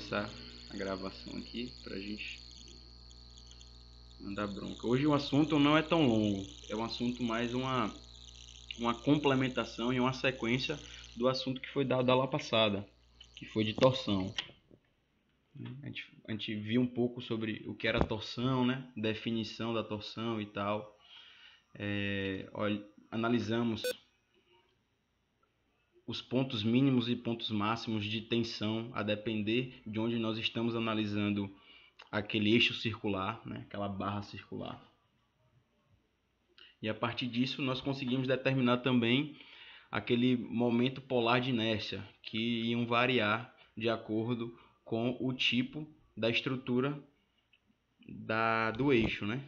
começar a gravação aqui pra gente mandar bronca. Hoje o assunto não é tão longo, é um assunto mais uma complementação e uma sequência do assunto que foi dado da aula passada, que foi de torção. A gente viu um pouco sobre o que era torção, né? Definição da torção e tal. Analisamos os pontos mínimos e pontos máximos de tensão, a depender de onde nós estamos analisando aquele eixo circular, né? Aquela barra circular. E a partir disso nós conseguimos determinar também aquele momento polar de inércia, que iam variar de acordo com o tipo da estrutura do eixo, né?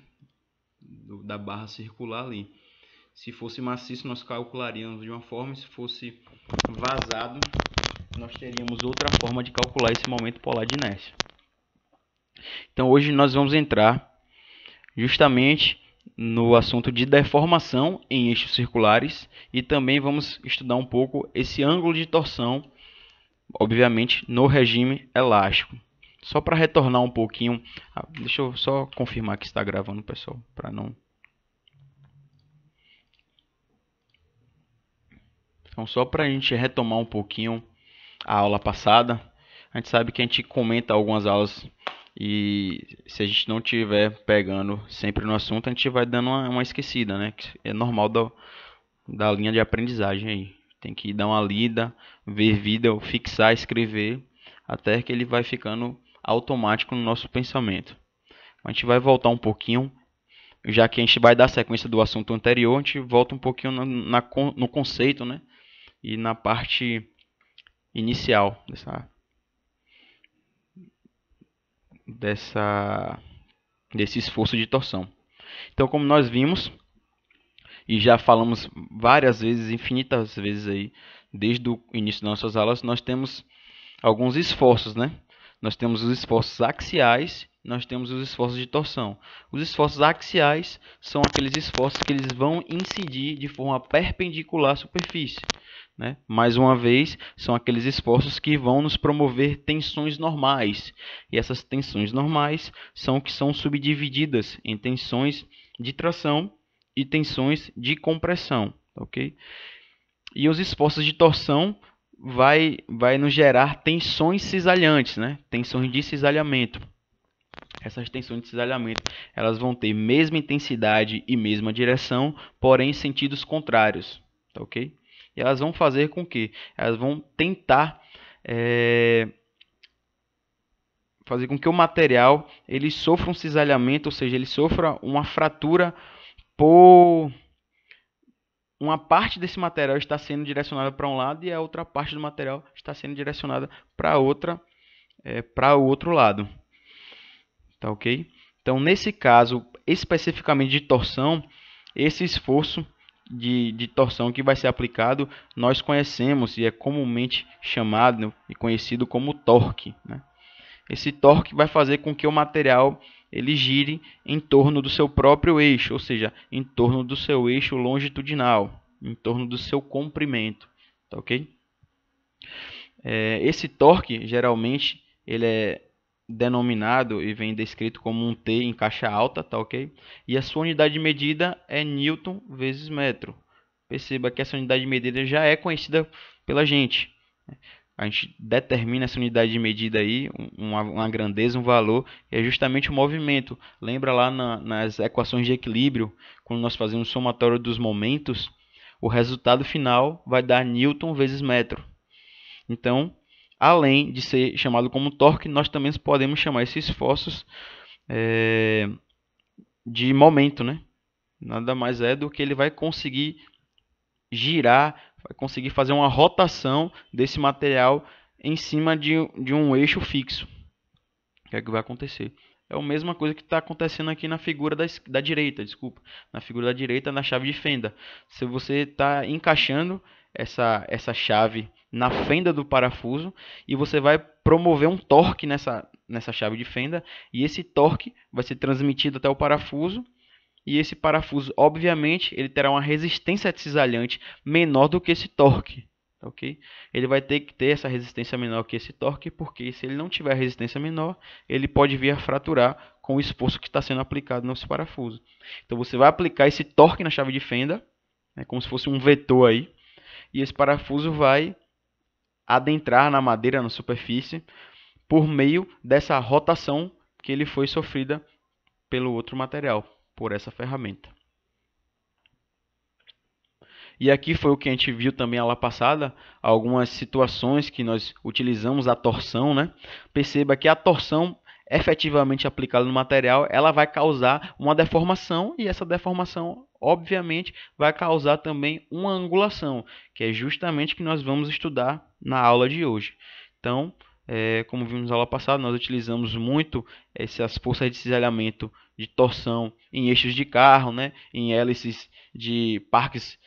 Da barra circular ali. Se fosse maciço, nós calcularíamos de uma forma, se fosse vazado, nós teríamos outra forma de calcular esse momento polar de inércia. Então hoje nós vamos entrar justamente no assunto de deformação em eixos circulares e também vamos estudar um pouco esse ângulo de torção, obviamente no regime elástico. Só para retornar um pouquinho, deixa eu só confirmar que está gravando, pessoal, para não. Então, só para a gente retomar um pouquinho a aula passada, a gente sabe que a gente comenta algumas aulas e se a gente não estiver pegando sempre no assunto, a gente vai dando uma esquecida, né? Que é normal da linha de aprendizagem aí. Tem que dar uma lida, ver vídeo, fixar, escrever, até que ele vai ficando automático no nosso pensamento. A gente vai voltar um pouquinho, já que a gente vai dar sequência do assunto anterior, a gente volta um pouquinho no conceito, né? E na parte inicial desse esforço de torção. Então, como nós vimos e já falamos várias vezes, infinitas vezes aí, desde o início das nossas aulas, nós temos alguns esforços, né? Nós temos os esforços axiais, nós temos os esforços de torção. Os esforços axiais são aqueles esforços que eles vão incidir de forma perpendicular à superfície, né? Mais uma vez, são aqueles esforços que vão nos promover tensões normais. E essas tensões normais são que são subdivididas em tensões de tração e tensões de compressão, ok? E os esforços de torção vai nos gerar tensões cisalhantes, né? Tensões de cisalhamento. Essas tensões de cisalhamento, elas vão ter mesma intensidade e mesma direção, porém em sentidos contrários, tá ok? E elas vão fazer com que elas vão tentar fazer com que o material ele sofra um cisalhamento, ou seja, ele sofra uma fratura por uma parte desse material está sendo direcionada para um lado e a outra parte do material está sendo direcionada para o outro lado. Tá ok? Então, nesse caso, especificamente de torção, esse esforço de torção que vai ser aplicado, nós conhecemos e é comumente chamado e conhecido como torque, né? Esse torque vai fazer com que o material ele gire em torno do seu próprio eixo, ou seja, em torno do seu eixo longitudinal, em torno do seu comprimento, tá ok? Esse torque, geralmente, ele é denominado e vem descrito como um T em caixa alta, tá ok? E a sua unidade de medida é Newton vezes metro. Perceba que essa unidade de medida já é conhecida pela gente. A gente determina essa unidade de medida aí, uma grandeza, um valor, é justamente o movimento. Lembra lá nas equações de equilíbrio, quando nós fazemos o somatório dos momentos, o resultado final vai dar Newton vezes metro. Então, além de ser chamado como torque, nós também podemos chamar esses esforços de momento, né? Nada mais é do que ele vai conseguir girar, vai conseguir fazer uma rotação desse material em cima de um eixo fixo. O que é que vai acontecer? É a mesma coisa que está acontecendo aqui na figura da direita, desculpa. Na figura da direita, na chave de fenda. Se você está encaixando essa chave na fenda do parafuso e você vai promover um torque nessa chave de fenda e esse torque vai ser transmitido até o parafuso e esse parafuso, obviamente, ele terá uma resistência cisalhante menor do que esse torque, ok? Ele vai ter que ter essa resistência menor que esse torque, porque se ele não tiver resistência menor, ele pode vir a fraturar com o esforço que está sendo aplicado nesse parafuso. Então você vai aplicar esse torque na chave de fenda, como se fosse um vetor aí, e esse parafuso vai adentrar na madeira, na superfície, por meio dessa rotação que ele foi sofrida pelo outro material, por essa ferramenta. E aqui foi o que a gente viu também a aula passada, algumas situações que nós utilizamos a torção, né? Perceba que a torção efetivamente aplicada no material, ela vai causar uma deformação, e essa deformação, obviamente, vai causar também uma angulação, que é justamente o que nós vamos estudar na aula de hoje. Então, como vimos na aula passada, nós utilizamos muito essas forças de cisalhamento de torção em eixos de carro, né? Em hélices de parques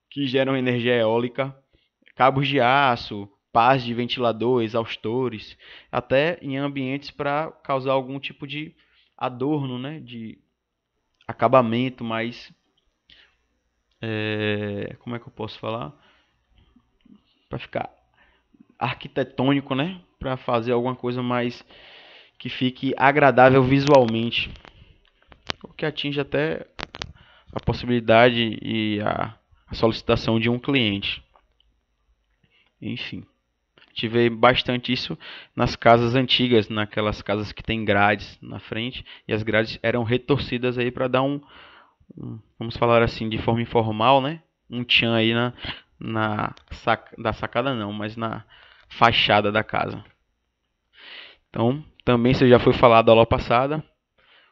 que geram energia eólica, cabos de aço, pás de ventilador, exaustores, até em ambientes para causar algum tipo de adorno, né, de acabamento mais, como é que eu posso falar? Para ficar arquitetônico, né, para fazer alguma coisa mais que fique agradável visualmente, o que atinge até a possibilidade e a solicitação de um cliente. Enfim, tive bastante isso nas casas antigas, naquelas casas que tem grades na frente, e as grades eram retorcidas aí para dar vamos falar assim, de forma informal, né? Um tchan aí da sacada não, mas na fachada da casa. Então, também isso já foi falado na aula passada.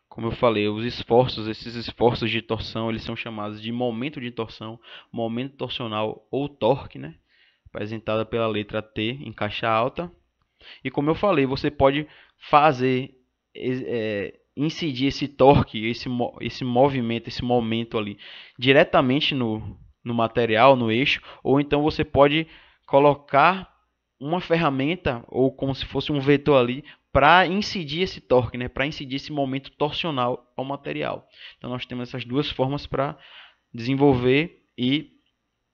Como eu falei, esses esforços de torção, eles são chamados de momento de torção, momento torsional ou torque, né? Apresentada pela letra T em caixa alta. E como eu falei, você pode fazer, incidir esse torque, esse movimento, esse momento ali, diretamente no material, no eixo, ou então você pode colocar uma ferramenta, ou como se fosse um vetor ali, para incidir esse torque, né? Para incidir esse momento torsional ao material. Então nós temos essas duas formas para desenvolver e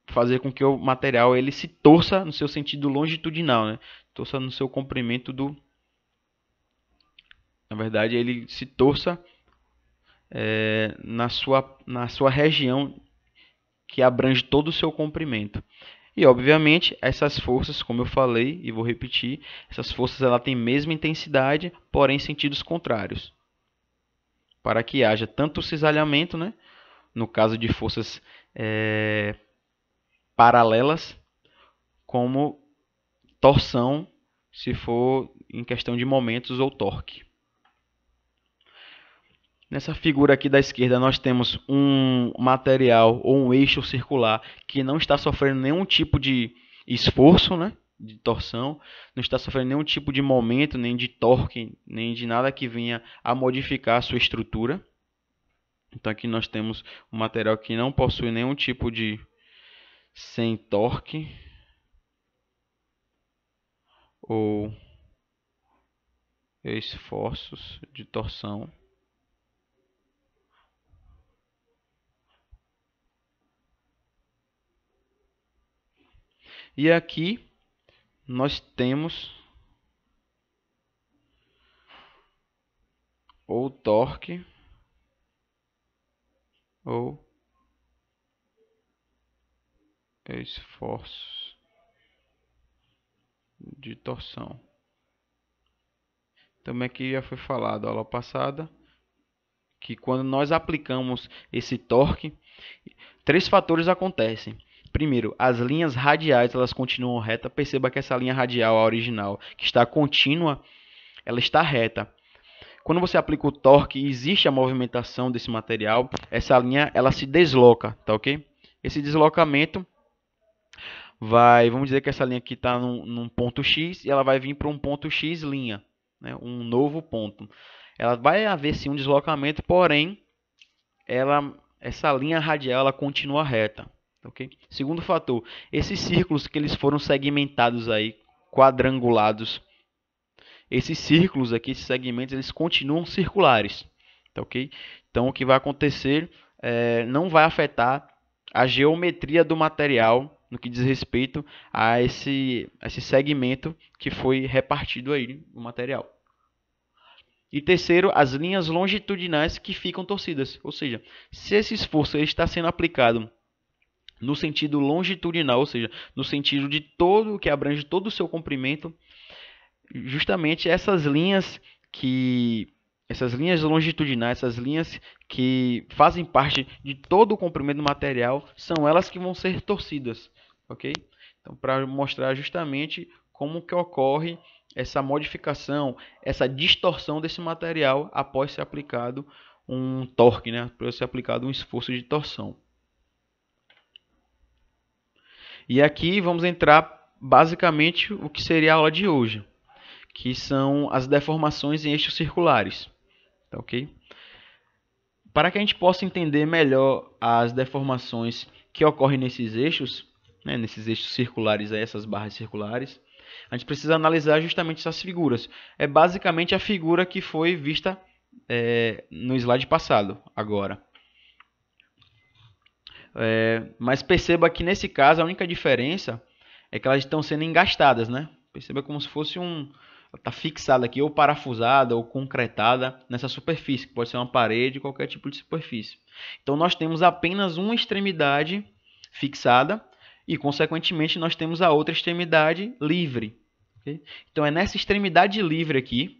fazer com que o material ele se torça no seu sentido longitudinal, né? Torça no seu comprimento na verdade, ele se torça na sua região que abrange todo o seu comprimento. E, obviamente, essas forças, como eu falei e vou repetir, essas forças ela têm mesma intensidade, porém sentidos contrários. Para que haja tanto cisalhamento, né? No caso de forças paralelas, como torção, se for em questão de momentos ou torque. Nessa figura aqui da esquerda nós temos um material ou um eixo circular que não está sofrendo nenhum tipo de esforço, né, de torção, não está sofrendo nenhum tipo de momento, nem de torque, nem de nada que venha a modificar a sua estrutura. Então aqui nós temos um material que não possui nenhum tipo de sem torque ou esforços de torção. E aqui nós temos ou torque ou esforços de torção. Também aqui já foi falado na aula passada que quando nós aplicamos esse torque, três fatores acontecem. Primeiro, as linhas radiais elas continuam retas. Perceba que essa linha radial, a original, que está contínua, ela está reta. Quando você aplica o torque e existe a movimentação desse material, essa linha ela se desloca, tá ok? Esse deslocamento vamos dizer que essa linha aqui está num ponto X e ela vai vir para um ponto X', né? Um novo ponto. Ela vai haver sim um deslocamento, porém, essa linha radial ela continua reta. Okay? Segundo fator, esses círculos que eles foram segmentados aí, quadrangulados, esses círculos aqui, esses segmentos, eles continuam circulares. Tá, okay? Então, o que vai acontecer não vai afetar a geometria do material no que diz respeito a esse segmento que foi repartido aí no material. E terceiro, as linhas longitudinais que ficam torcidas. Ou seja, se esse esforço ele está sendo aplicado no sentido longitudinal, ou seja, no sentido de todo, que abrange todo o seu comprimento, justamente essas linhas longitudinais, essas linhas que fazem parte de todo o comprimento do material, são elas que vão ser torcidas, ok? Então, para mostrar justamente como que ocorre essa modificação, essa distorção desse material após ser aplicado um torque, né? Após ser aplicado um esforço de torção. E aqui vamos entrar basicamente o que seria a aula de hoje, que são as deformações em eixos circulares. Tá, ok? Para que a gente possa entender melhor as deformações que ocorrem nesses eixos, né, nesses eixos circulares, essas barras circulares, a gente precisa analisar justamente essas figuras. É basicamente a figura que foi vista no slide passado, agora. Mas perceba que nesse caso a única diferença é que elas estão sendo engastadas, né? Perceba como se fosse ela está fixada aqui, ou parafusada, ou concretada nessa superfície, que pode ser uma parede, qualquer tipo de superfície. Então nós temos apenas uma extremidade fixada e, consequentemente, nós temos a outra extremidade livre. Okay? Então é nessa extremidade livre aqui,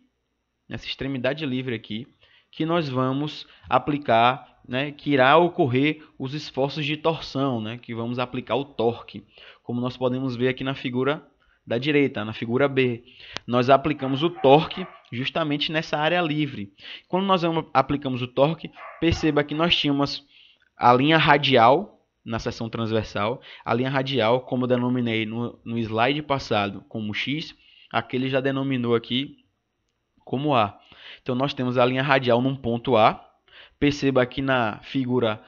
que nós vamos aplicar, né, que irá ocorrer os esforços de torção, né, que vamos aplicar o torque, como nós podemos ver aqui na figura da direita, na figura B. Nós aplicamos o torque justamente nessa área livre. Quando nós aplicamos o torque, perceba que nós tínhamos a linha radial na seção transversal, a linha radial, como eu denominei no slide passado como X, aqui ele já denominou aqui como A. Então nós temos a linha radial num ponto A. Perceba que na figura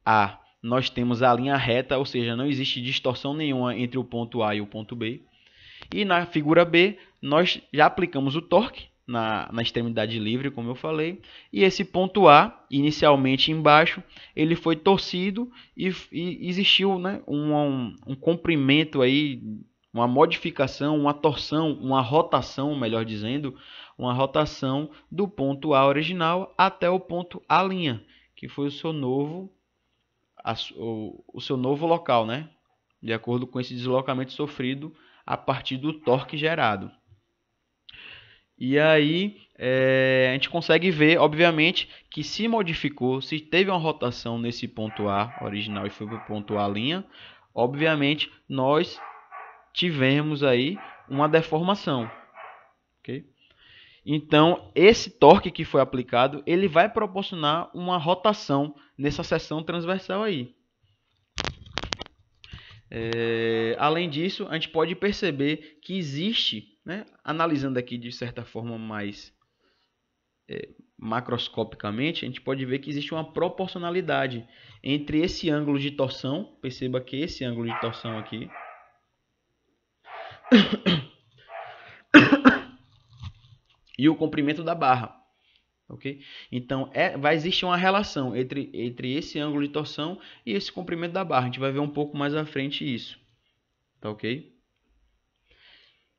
A nós temos a linha reta, ou seja, não existe distorção nenhuma entre o ponto A e o ponto B. E na figura B nós já aplicamos o torque na extremidade livre, como eu falei. E esse ponto A, inicialmente embaixo, ele foi torcido e existiu, né, um comprimento aí, uma modificação, uma torção, uma rotação, melhor dizendo, uma rotação do ponto A original até o ponto A', que foi o seu novo local, né? De acordo com esse deslocamento sofrido a partir do torque gerado. E aí a gente consegue ver, obviamente, que se modificou, se teve uma rotação nesse ponto A original e foi para o ponto A', obviamente nós tivemos aí uma deformação, ok? Então, esse torque que foi aplicado, ele vai proporcionar uma rotação nessa seção transversal aí. Além disso, a gente pode perceber que existe, né, analisando aqui de certa forma mais macroscopicamente, a gente pode ver que existe uma proporcionalidade entre esse ângulo de torção, perceba que esse ângulo de torção aqui, e o comprimento da barra. Okay? Então, vai existir uma relação entre esse ângulo de torção e esse comprimento da barra. A gente vai ver um pouco mais à frente isso. Tá, ok?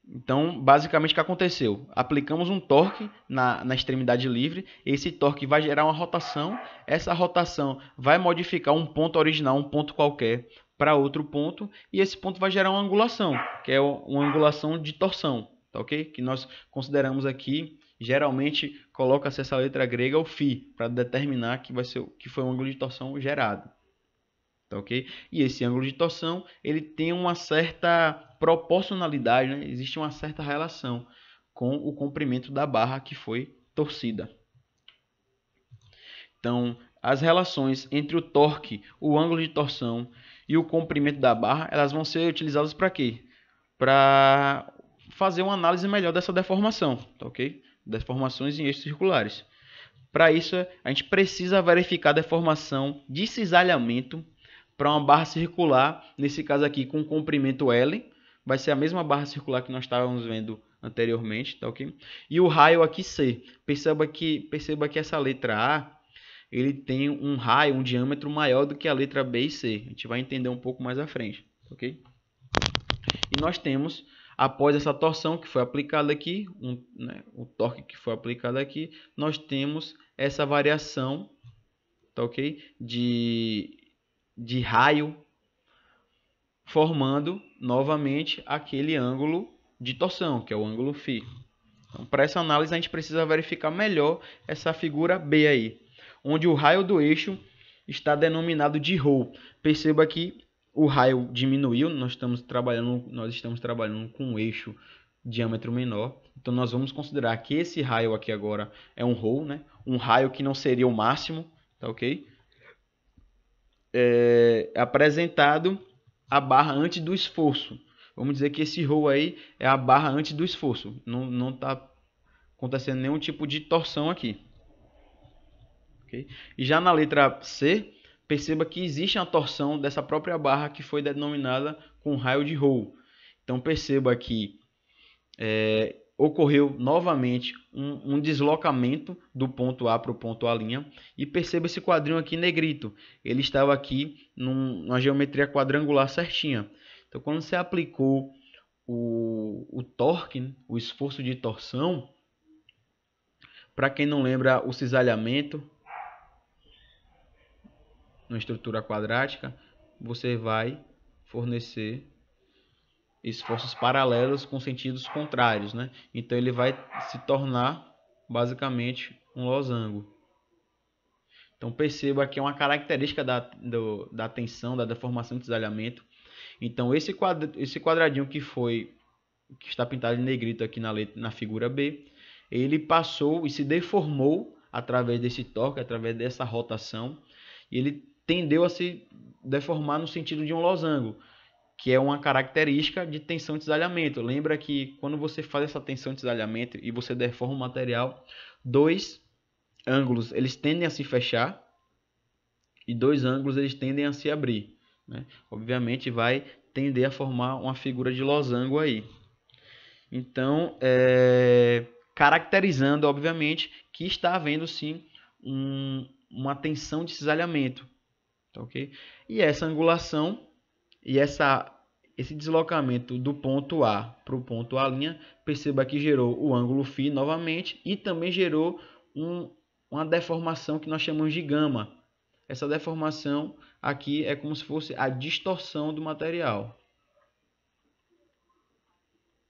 Então, basicamente o que aconteceu? Aplicamos um torque na extremidade livre. Esse torque vai gerar uma rotação. Essa rotação vai modificar um ponto original, um ponto qualquer, para outro ponto. E esse ponto vai gerar uma angulação, que é uma angulação de torção. Tá, ok? Que nós consideramos aqui, geralmente coloca-se essa letra grega, o φ, para determinar que foi um ângulo de torção gerado. Tá, ok? E esse ângulo de torção ele tem uma certa proporcionalidade, né? Existe uma certa relação com o comprimento da barra que foi torcida. Então, as relações entre o torque, o ângulo de torção e o comprimento da barra, elas vão ser utilizadas para quê? Para fazer uma análise melhor dessa deformação, tá, ok? Deformações em eixos circulares. Para isso, a gente precisa verificar a deformação de cisalhamento para uma barra circular, nesse caso aqui com comprimento L, vai ser a mesma barra circular que nós estávamos vendo anteriormente, tá, ok? E o raio aqui C, perceba que essa letra A, ele tem um raio, um diâmetro maior do que a letra B e C, a gente vai entender um pouco mais à frente, ok? E nós temos, após essa torção que foi aplicada aqui, o torque que foi aplicado aqui, nós temos essa variação, tá ok? De raio, formando novamente aquele ângulo de torção, que é o ângulo φ. Então, para essa análise, a gente precisa verificar melhor essa figura B aí, onde o raio do eixo está denominado de ρ. Perceba que o raio diminuiu, nós estamos trabalhando com um eixo diâmetro menor. Então, nós vamos considerar que esse raio aqui agora é um ρ, né? Um raio que não seria o máximo, tá ok? Apresentado a barra antes do esforço. Vamos dizer que esse ρ aí é a barra antes do esforço. Não está acontecendo nenhum tipo de torção aqui. Okay? E já na letra C, perceba que existe a torção dessa própria barra que foi denominada com raio de ρ. Então perceba que ocorreu novamente um deslocamento do ponto A para o ponto A'. E perceba esse quadrinho aqui negrito. Ele estava aqui numa geometria quadrangular certinha. Então, quando você aplicou o torque, né, o esforço de torção, para quem não lembra o cisalhamento, na estrutura quadrática, você vai fornecer esforços paralelos com sentidos contrários, né? Então ele vai se tornar basicamente um losango. Então perceba que é uma característica da tensão, da deformação de cisalhamento. Então esse quadradinho que está pintado em negrito aqui na figura B, ele passou e se deformou através desse torque, através dessa rotação, e ele tendeu a se deformar no sentido de um losango, que é uma característica de tensão de cisalhamento. Lembra que quando você faz essa tensão de cisalhamento e você deforma o material, dois ângulos eles tendem a se fechar e dois ângulos eles tendem a se abrir, né? Obviamente vai tender a formar uma figura de losango aí. Então, caracterizando, obviamente, que está havendo sim uma tensão de cisalhamento. Tá, okay? E essa angulação e esse deslocamento do ponto A para o ponto A', perceba que gerou o ângulo φ novamente e também gerou uma deformação que nós chamamos de gama. Essa deformação aqui é como se fosse a distorção do material.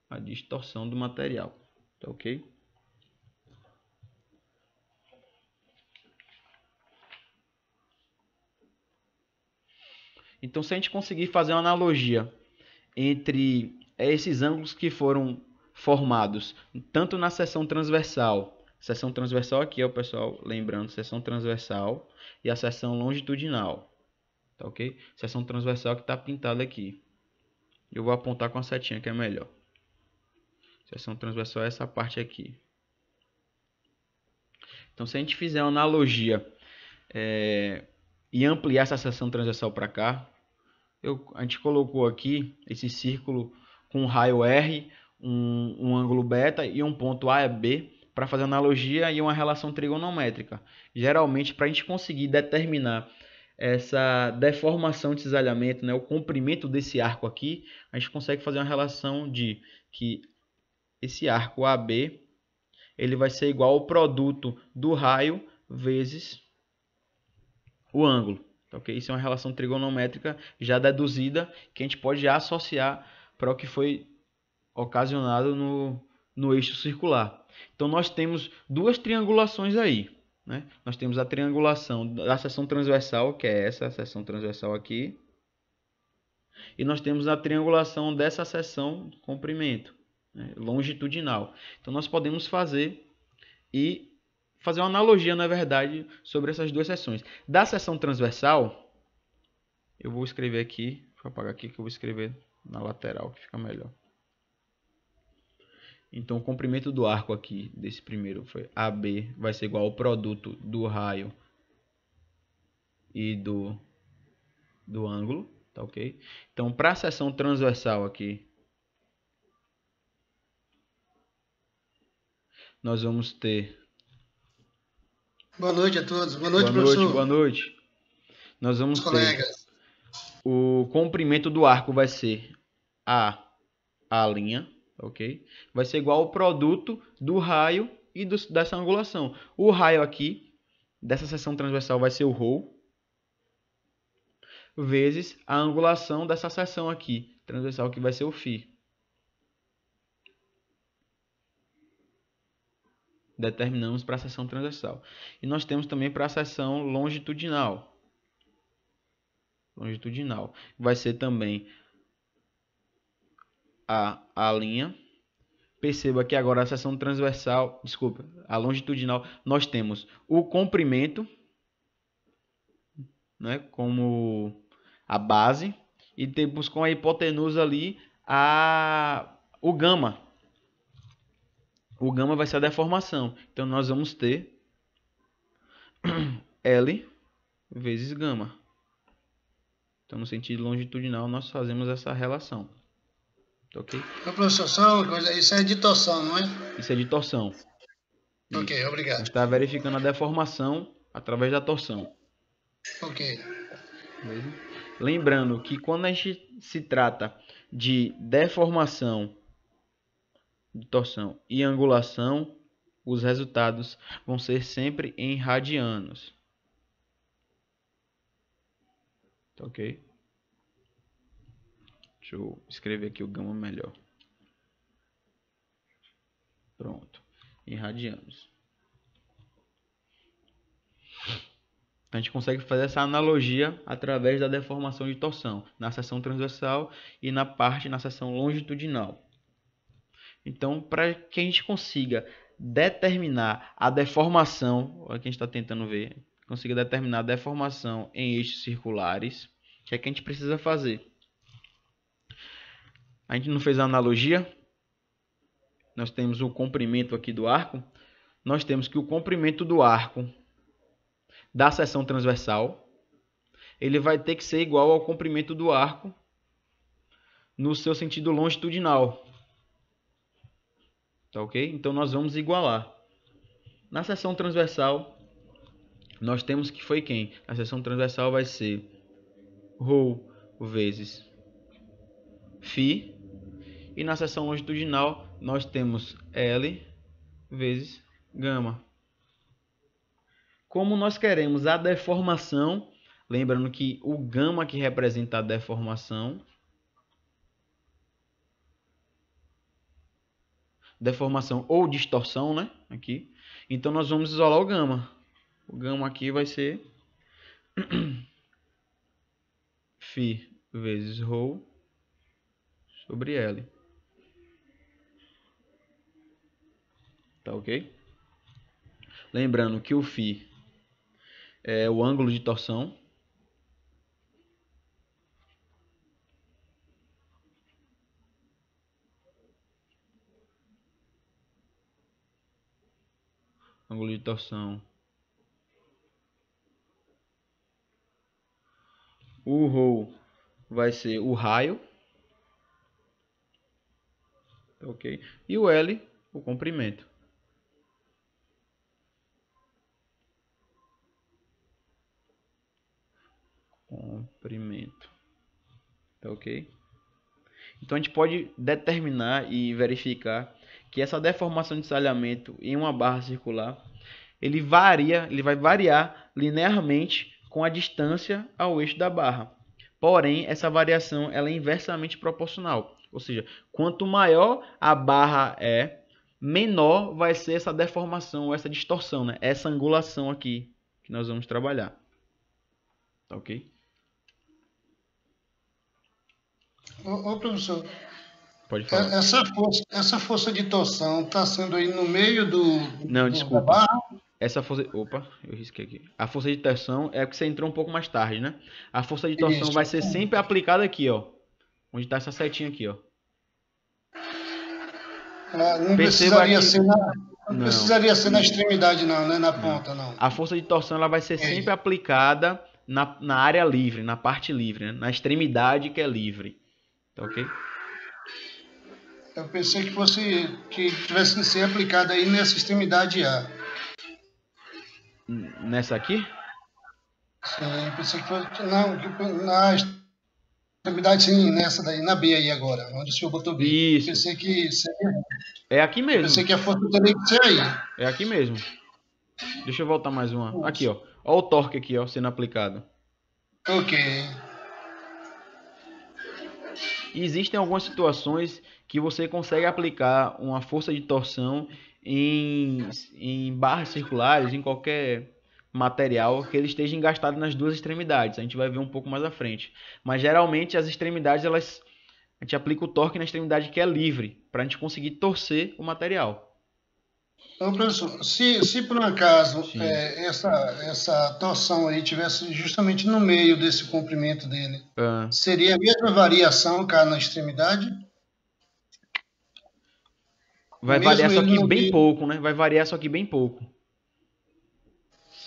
A distorção do material, tá ok? Então, se a gente conseguir fazer uma analogia entre esses ângulos que foram formados, tanto na seção transversal aqui, ó, pessoal, lembrando, seção transversal e a seção longitudinal, tá ok? Seção transversal que está pintada aqui. Eu vou apontar com a setinha que é melhor. Seção transversal é essa parte aqui. Então, se a gente fizer uma analogia e ampliar essa seção transversal para cá, a gente colocou aqui esse círculo com um raio R, um ângulo beta e um ponto A é B, para fazer analogia e uma relação trigonométrica. Geralmente, para a gente conseguir determinar essa deformação de cisalhamento, né, o comprimento desse arco aqui, a gente consegue fazer uma relação de que esse arco AB ele vai ser igual ao produto do raio vezes o ângulo. Okay? Isso é uma relação trigonométrica já deduzida que a gente pode já associar para o que foi ocasionado no eixo circular. Então nós temos duas triangulações aí, né? Nós temos a triangulação da seção transversal, que é essa seção transversal aqui, e nós temos a triangulação dessa seção de comprimento, né, longitudinal. Então nós podemos fazer uma analogia, na verdade, sobre essas duas seções. Da seção transversal, eu vou escrever aqui, deixa eu apagar aqui que eu vou escrever na lateral, que fica melhor. Então, o comprimento do arco aqui, desse primeiro, foi AB, vai ser igual ao produto do raio e do ângulo, tá ok? Então, para a seção transversal aqui, nós vamos ter... Boa noite a todos. Boa noite, professor. Boa noite. Nós vamos ter... O comprimento do arco vai ser A a linha, ok? Vai ser igual ao produto do raio e dessa angulação. O raio aqui, dessa seção transversal, vai ser o ρ, vezes a angulação dessa seção aqui, transversal, que vai ser o φ. Determinamos para a seção transversal. E nós temos também para a seção longitudinal. Vai ser também a linha. Perceba que agora a seção transversal, desculpa, a longitudinal, nós temos o comprimento, né, como a base, e temos com a hipotenusa ali o gama. O gama vai ser a deformação. Então nós vamos ter L vezes gama. Então no sentido longitudinal nós fazemos essa relação. Ok? Professor, só uma coisa, isso é de torção, não é? Isso é de torção. Ok, Isso. obrigado. A gente está verificando a deformação através da torção. Ok. Beleza? Lembrando que quando a gente se trata de deformação, de torção e angulação, os resultados vão ser sempre em radianos. Ok? Deixa eu escrever aqui o gama melhor. Pronto. Em radianos. Então a gente consegue fazer essa analogia através da deformação de torção na seção transversal e na seção longitudinal. Então, para que a gente consiga determinar a deformação, olha o que a gente está tentando ver, consiga determinar a deformação em eixos circulares, o que é que a gente precisa fazer? A gente não fez a analogia? Nós temos o comprimento aqui do arco. Nós temos que o comprimento do arco da seção transversal, ele vai ter que ser igual ao comprimento do arco no seu sentido longitudinal. Tá ok? Então nós vamos igualar. Na seção transversal, nós temos que foi quem? A seção transversal vai ser ρ vezes φ. E na seção longitudinal, nós temos L vezes gama. Como nós queremos a deformação, lembrando que o gama que representa a deformação ou distorção, né? Aqui. Então nós vamos isolar o gama. O gama aqui vai ser φ vezes ρ sobre L. Tá ok? Lembrando que o φ é o ângulo de torção. Ângulo de torção. O ρ vai ser o raio. Ok? E o L, o comprimento. Tá ok? Então a gente pode determinar e verificar que essa deformação de salhamento em uma barra circular, ele vai variar linearmente com a distância ao eixo da barra. Porém, essa variação ela é inversamente proporcional. Ou seja, quanto maior a barra é, menor vai ser essa deformação, essa distorção, né? Essa angulação aqui que nós vamos trabalhar. Tá ok? Ô professor, Pode falar. essa força de torção está sendo aí no meio Não, da desculpa. barra? Essa força... Opa, eu risquei aqui. A força de torção é porque você entrou um pouco mais tarde, né? A força de torção vai ser sempre aplicada aqui, ó. Onde está essa setinha aqui, ó. Não precisaria ser na extremidade, não, né? Na ponta, não. A força de torção ela vai ser sempre aplicada na área livre, na parte livre, né? Na extremidade que é livre. Tá ok? Eu pensei que tivesse que ser aplicada aí nessa extremidade A. Nessa aqui? Sim, eu pensei que fosse. Não, extremidade sim, nessa daí, na B aí agora, onde o senhor botou B. Isso. Pensei que seria, É aqui eu mesmo. pensei que a força teria que ser aí. É aqui mesmo. Deixa eu voltar mais uma. Aqui, ó. Ó o torque aqui, ó, sendo aplicado. Ok. E existem algumas situações que você consegue aplicar uma força de torção em barras circulares, em qualquer material que ele esteja engastado nas duas extremidades. A gente vai ver um pouco mais à frente. Mas geralmente as extremidades, a gente aplica o torque na extremidade que é livre, para a gente conseguir torcer o material. Então, professor, se por um acaso Sim. essa torção aí tivesse justamente no meio desse comprimento dele, Ah, seria a mesma variação, cara, na extremidade? vai variar Mesmo só ele que no bem meio, pouco, né? Vai variar só que bem pouco.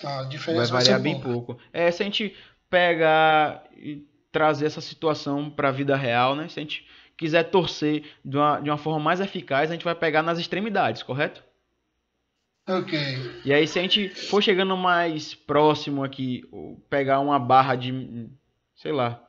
a Vai diferença vai variar ser bem pouca. pouco. É, se a gente pegar e trazer essa situação para a vida real, né? Se a gente quiser torcer de uma forma mais eficaz, a gente vai pegar nas extremidades, correto? Ok. E aí, se a gente for chegando mais próximo aqui, pegar uma barra de, sei lá,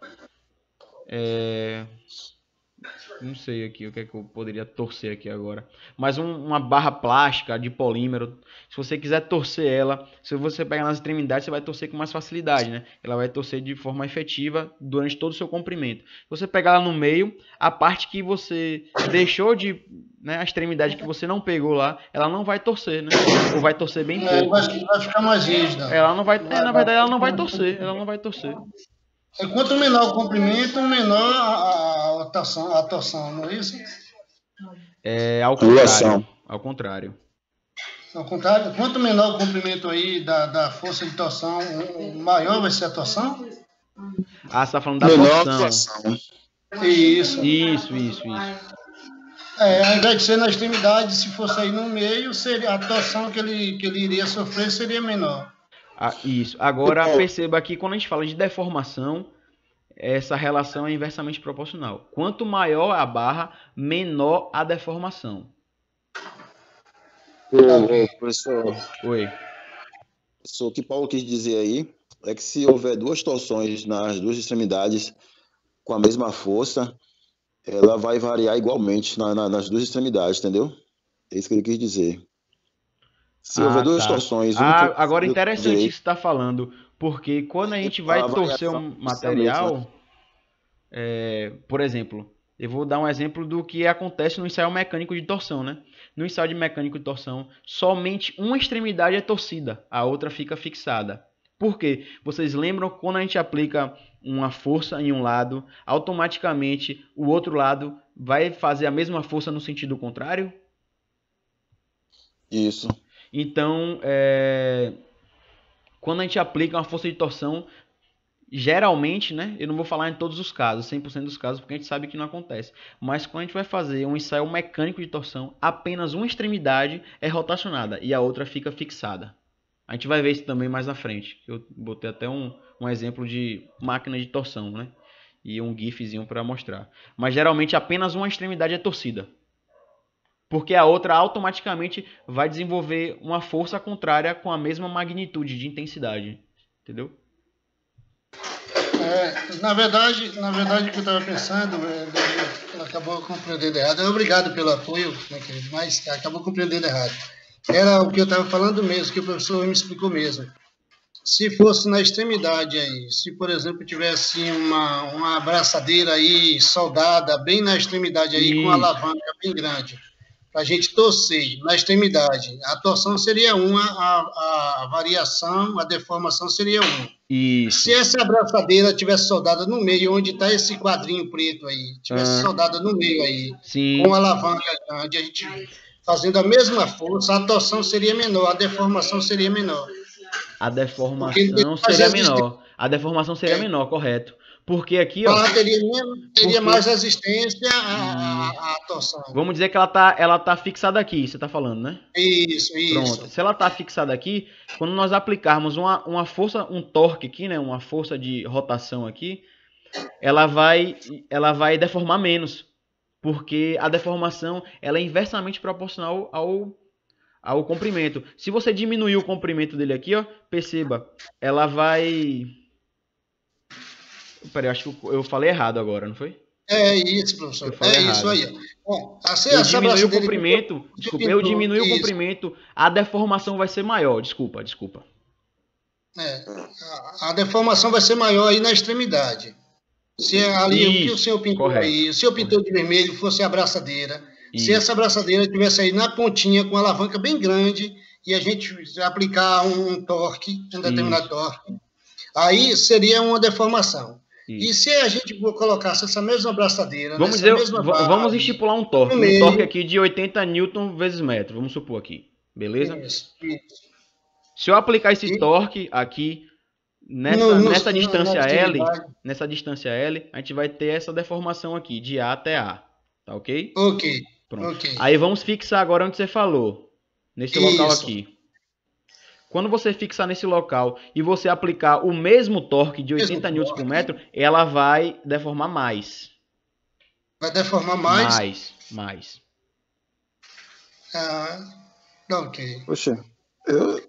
não sei aqui o que é que eu poderia torcer aqui agora. Mas uma barra plástica de polímero, se você quiser torcer ela, se você pegar nas extremidades, você vai torcer com mais facilidade, né? Ela vai torcer de forma efetiva durante todo o seu comprimento. Se você pegar ela no meio, a parte que você deixou de, né, a extremidade que você não pegou lá, ela não vai torcer, né? Ou vai torcer bem É, pouco. vai ficar mais rígida. Ela não vai, Vai, na vai verdade ela não ficar vai mais torcer, ela rígida. não vai torcer. Quanto menor o comprimento, menor a torção, não é isso? É ao contrário, Angulação. ao contrário. Ao contrário, quanto menor o comprimento aí da força de torção, maior vai ser a torção? Ah, você tá falando da Menor torção. angulação. Isso. Isso. Ao invés de ser na extremidade, se fosse aí no meio, seria, a torção que ele iria sofrer seria menor. Ah, isso. Agora perceba que quando a gente fala de deformação, essa relação é inversamente proporcional. Quanto maior a barra, menor a deformação. Professor, Oi. o que Paulo quis dizer aí é que se houver duas torções nas duas extremidades com a mesma força, ela vai variar igualmente nas duas extremidades, entendeu? É isso que ele quis dizer. Se houver Ah, duas tá. torções, uma para Ah, o agora e outra para interessante isso direita, que você está falando, porque quando a gente vai a torcer variação um vai ser a mesma. material, por exemplo, eu vou dar um exemplo do que acontece no ensaio mecânico de torção, né? No ensaio de mecânico de torção, somente uma extremidade é torcida, a outra fica fixada. Por quê? Vocês lembram quando a gente aplica uma força em um lado, automaticamente o outro lado vai fazer a mesma força no sentido contrário? Isso. Então, quando a gente aplica uma força de torção, geralmente, né? Eu não vou falar em todos os casos, 100% dos casos, porque a gente sabe que não acontece. Mas quando a gente vai fazer um ensaio mecânico de torção, apenas uma extremidade é rotacionada e a outra fica fixada. A gente vai ver isso também mais na frente. Eu botei até um exemplo de máquina de torção, né? E um gifzinho para mostrar. Mas geralmente apenas uma extremidade é torcida. Porque a outra automaticamente vai desenvolver uma força contrária com a mesma magnitude de intensidade. Entendeu? Na verdade, o que eu estava pensando, ela acabou compreendendo errado. Obrigado pelo apoio, né, querido, mas acabou compreendendo errado. Era o que eu estava falando mesmo, que o professor me explicou mesmo. Se fosse na extremidade aí, se por exemplo tivesse uma abraçadeira aí soldada bem na extremidade aí com Isso. alavanca bem grande, para a gente torcer na extremidade, a torção seria uma, a variação, a deformação seria uma. Isso. Se essa abraçadeira tivesse soldada no meio, onde está esse quadrinho preto aí, tivesse Ah, soldada no meio aí, com sim. alavanca grande, a gente fazendo a mesma força, a torção seria menor, a deformação seria menor. A Porque ele deformação teria mais seria resistência. menor. A deformação seria menor, correto. Porque aqui, ó. Ela teria mais Porque. resistência Isso. à torção. Vamos dizer que ela tá fixada aqui, você tá falando, né? Pronto. Isso. Se ela tá fixada aqui, quando nós aplicarmos uma força, um torque aqui, né? Uma força de rotação aqui, ela vai deformar menos. Porque a deformação ela é inversamente proporcional ao comprimento. Se você diminuir o comprimento dele aqui, ó, perceba, ela vai Peraí, eu acho que eu falei errado agora, não foi? É isso, Eu professor. falei É isso errado. aí. Ó. Assim, Eu essa diminui o braçadeira comprimento, que desculpa, eu pintou, diminui o isso. comprimento, a deformação vai ser maior, desculpa. É, a deformação vai ser maior aí na extremidade. Se é ali o que o Isso, senhor pintou correto, aí, o senhor pintou correto. de vermelho, fosse a braçadeira, se essa Isso. braçadeira tivesse aí na pontinha com a alavanca bem grande e a gente aplicar um torque, um determinado Isso, torque, aí seria uma deformação. E isso. se a gente colocasse essa mesma braçadeira Vamos nessa dizer, mesma barra vamos aí, estipular no um torque meio, aqui de 80 newton vezes metro, vamos supor aqui, beleza? isso, Se eu aplicar esse e torque aqui no, no, nessa na distância extremidade, L, a gente vai ter essa deformação aqui, de A até A, tá ok? ok, Pronto. ok, Aí vamos fixar agora onde você falou, nesse local isso, aqui. Quando você fixar nesse local e você aplicar o mesmo torque de mesmo 80 newtons por torque, metro, ela vai deformar mais. vai deformar mais, Mais. ah, ok. Poxa, eu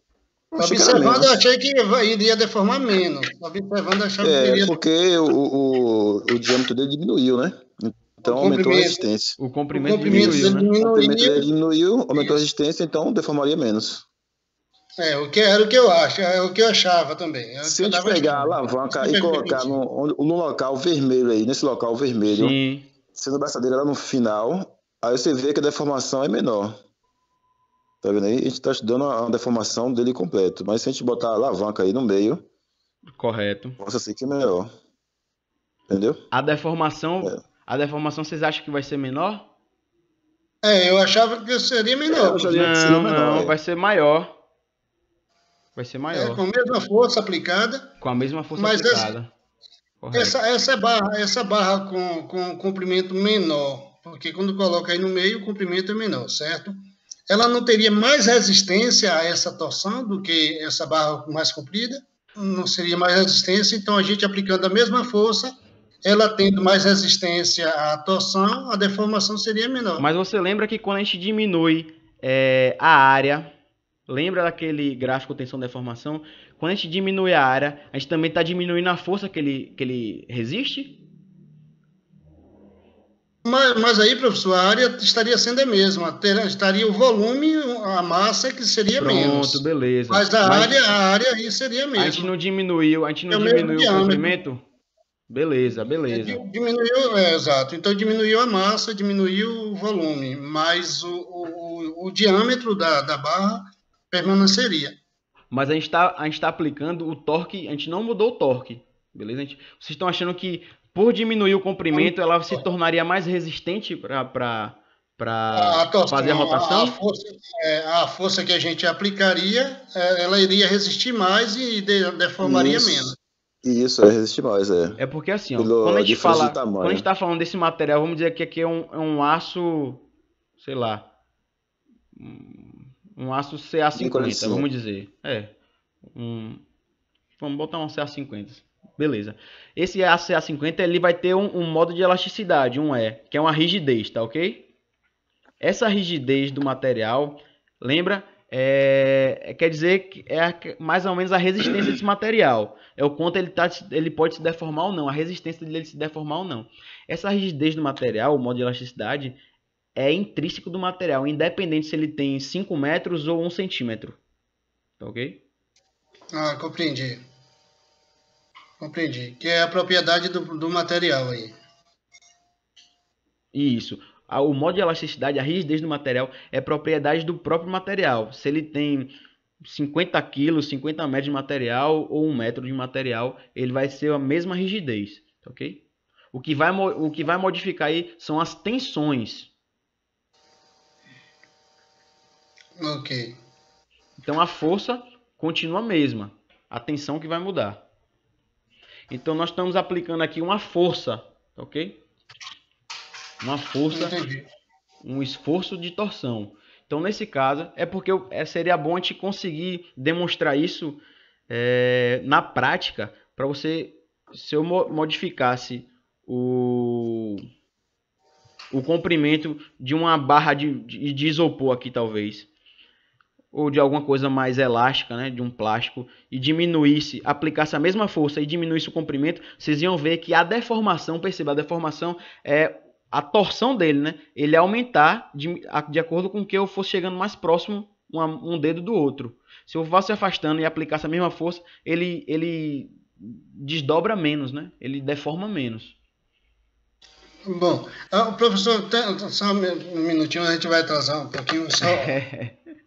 achei que era Observando, eu menos. achei que iria deformar menos. Observando, eu achava que É, iria porque o diâmetro dele diminuiu, né? o Então aumentou a comprimento. resistência. O O comprimento comprimento diminuiu, dele né? O comprimento dele diminuiu. diminuiu, aumentou a Isso. resistência, então deformaria menos. O que era o que eu acho, é o que eu achava também. É o Se que a eu gente estava pegar a achando. Isso alavanca que e me colocar permitiu. no local vermelho aí, nesse local vermelho, Sim, sendo a braçadeira lá no final, aí você vê que a deformação é menor. Tá vendo aí? A gente está estudando a deformação dele completo. Mas se a gente botar a alavanca aí no meio, correto. possa ser que é melhor. Entendeu? A deformação, É. a deformação vocês acham que vai ser menor? Eu achava que seria Eu menor, acharia professor. que seria Não, menor. não, É. vai ser maior. Vai ser Com maior. a mesma força aplicada, Com a mesma força mas aplicada. Correto. essa barra com comprimento menor, porque quando coloca aí no meio, o comprimento é menor, certo? Ela não teria mais resistência a essa torção do que essa barra mais comprida? Não seria mais resistência, então a gente aplicando a mesma força, ela tendo mais resistência à torção, a deformação seria menor. Mas você lembra que quando a gente diminui a área, lembra daquele gráfico tensão-deformação? Quando a gente diminui a área, a gente também está diminuindo a força que ele resiste? Mas aí, professor, a área estaria sendo a mesma, estaria o volume, a massa que seria Pronto, menos. beleza. Mas Mas a área aí seria a mesma. a gente não É o mesmo diminuiu o diâmetro. comprimento? Beleza, beleza. Diminuiu, exato. Então diminuiu a massa, diminuiu o volume, mas o diâmetro da barra permaneceria. Mas a gente tá aplicando o torque, a gente não mudou o torque, beleza? Vocês estão achando que por diminuir o comprimento ela se tornaria mais resistente para A fazer a torção, rotação? a força que a gente aplicaria, ela iria resistir mais e deformaria menos. Isso, é resistir mais, é. É porque assim, ó, Pela diferença de quando a gente tamanho. tá falando desse material, vamos dizer que aqui é um aço, sei lá, um aço Bem CA50, parecidinho. vamos dizer. Um, vamos botar um CA50. Beleza. Esse aço CA50 ele vai ter um modo de elasticidade, que é uma rigidez, tá ok? Essa rigidez do material, lembra? Quer dizer que mais ou menos a resistência desse material. É o quanto ele pode se deformar ou não, a resistência dele se deformar ou não. Essa rigidez do material, o modo de elasticidade, é intrínseco do material, independente se ele tem 5 metros ou 1 centímetro. Tá ok? Compreendi. Compreendi. Que é a propriedade do material aí. Isso. O modo de elasticidade, a rigidez do material, é propriedade do próprio material. Se ele tem 50 quilos, 50 metros de material ou 1 metro de material, ele vai ser a mesma rigidez. Ok? O que vai modificar aí são as tensões. Ok. Então a força continua a mesma. A tensão que vai mudar. Então nós estamos aplicando aqui uma força. Ok? Uma força, Entendi. um esforço de torção. Então, nesse caso, é porque seria bom a gente conseguir demonstrar isso na prática, para você, se eu modificasse o comprimento de uma barra de isopor aqui, talvez, ou de alguma coisa mais elástica, né, de um plástico, e diminuísse, aplicasse a mesma força e diminuísse o comprimento, vocês iam ver que a deformação, perceba, a deformação é a torção dele, né? Ele aumentar de acordo com que eu fosse chegando mais próximo um dedo do outro. Se eu vá se afastando e aplicasse a mesma força, ele desdobra menos, né? Ele deforma menos. Bom, professor, só um minutinho, a gente vai atrasar um pouquinho, só,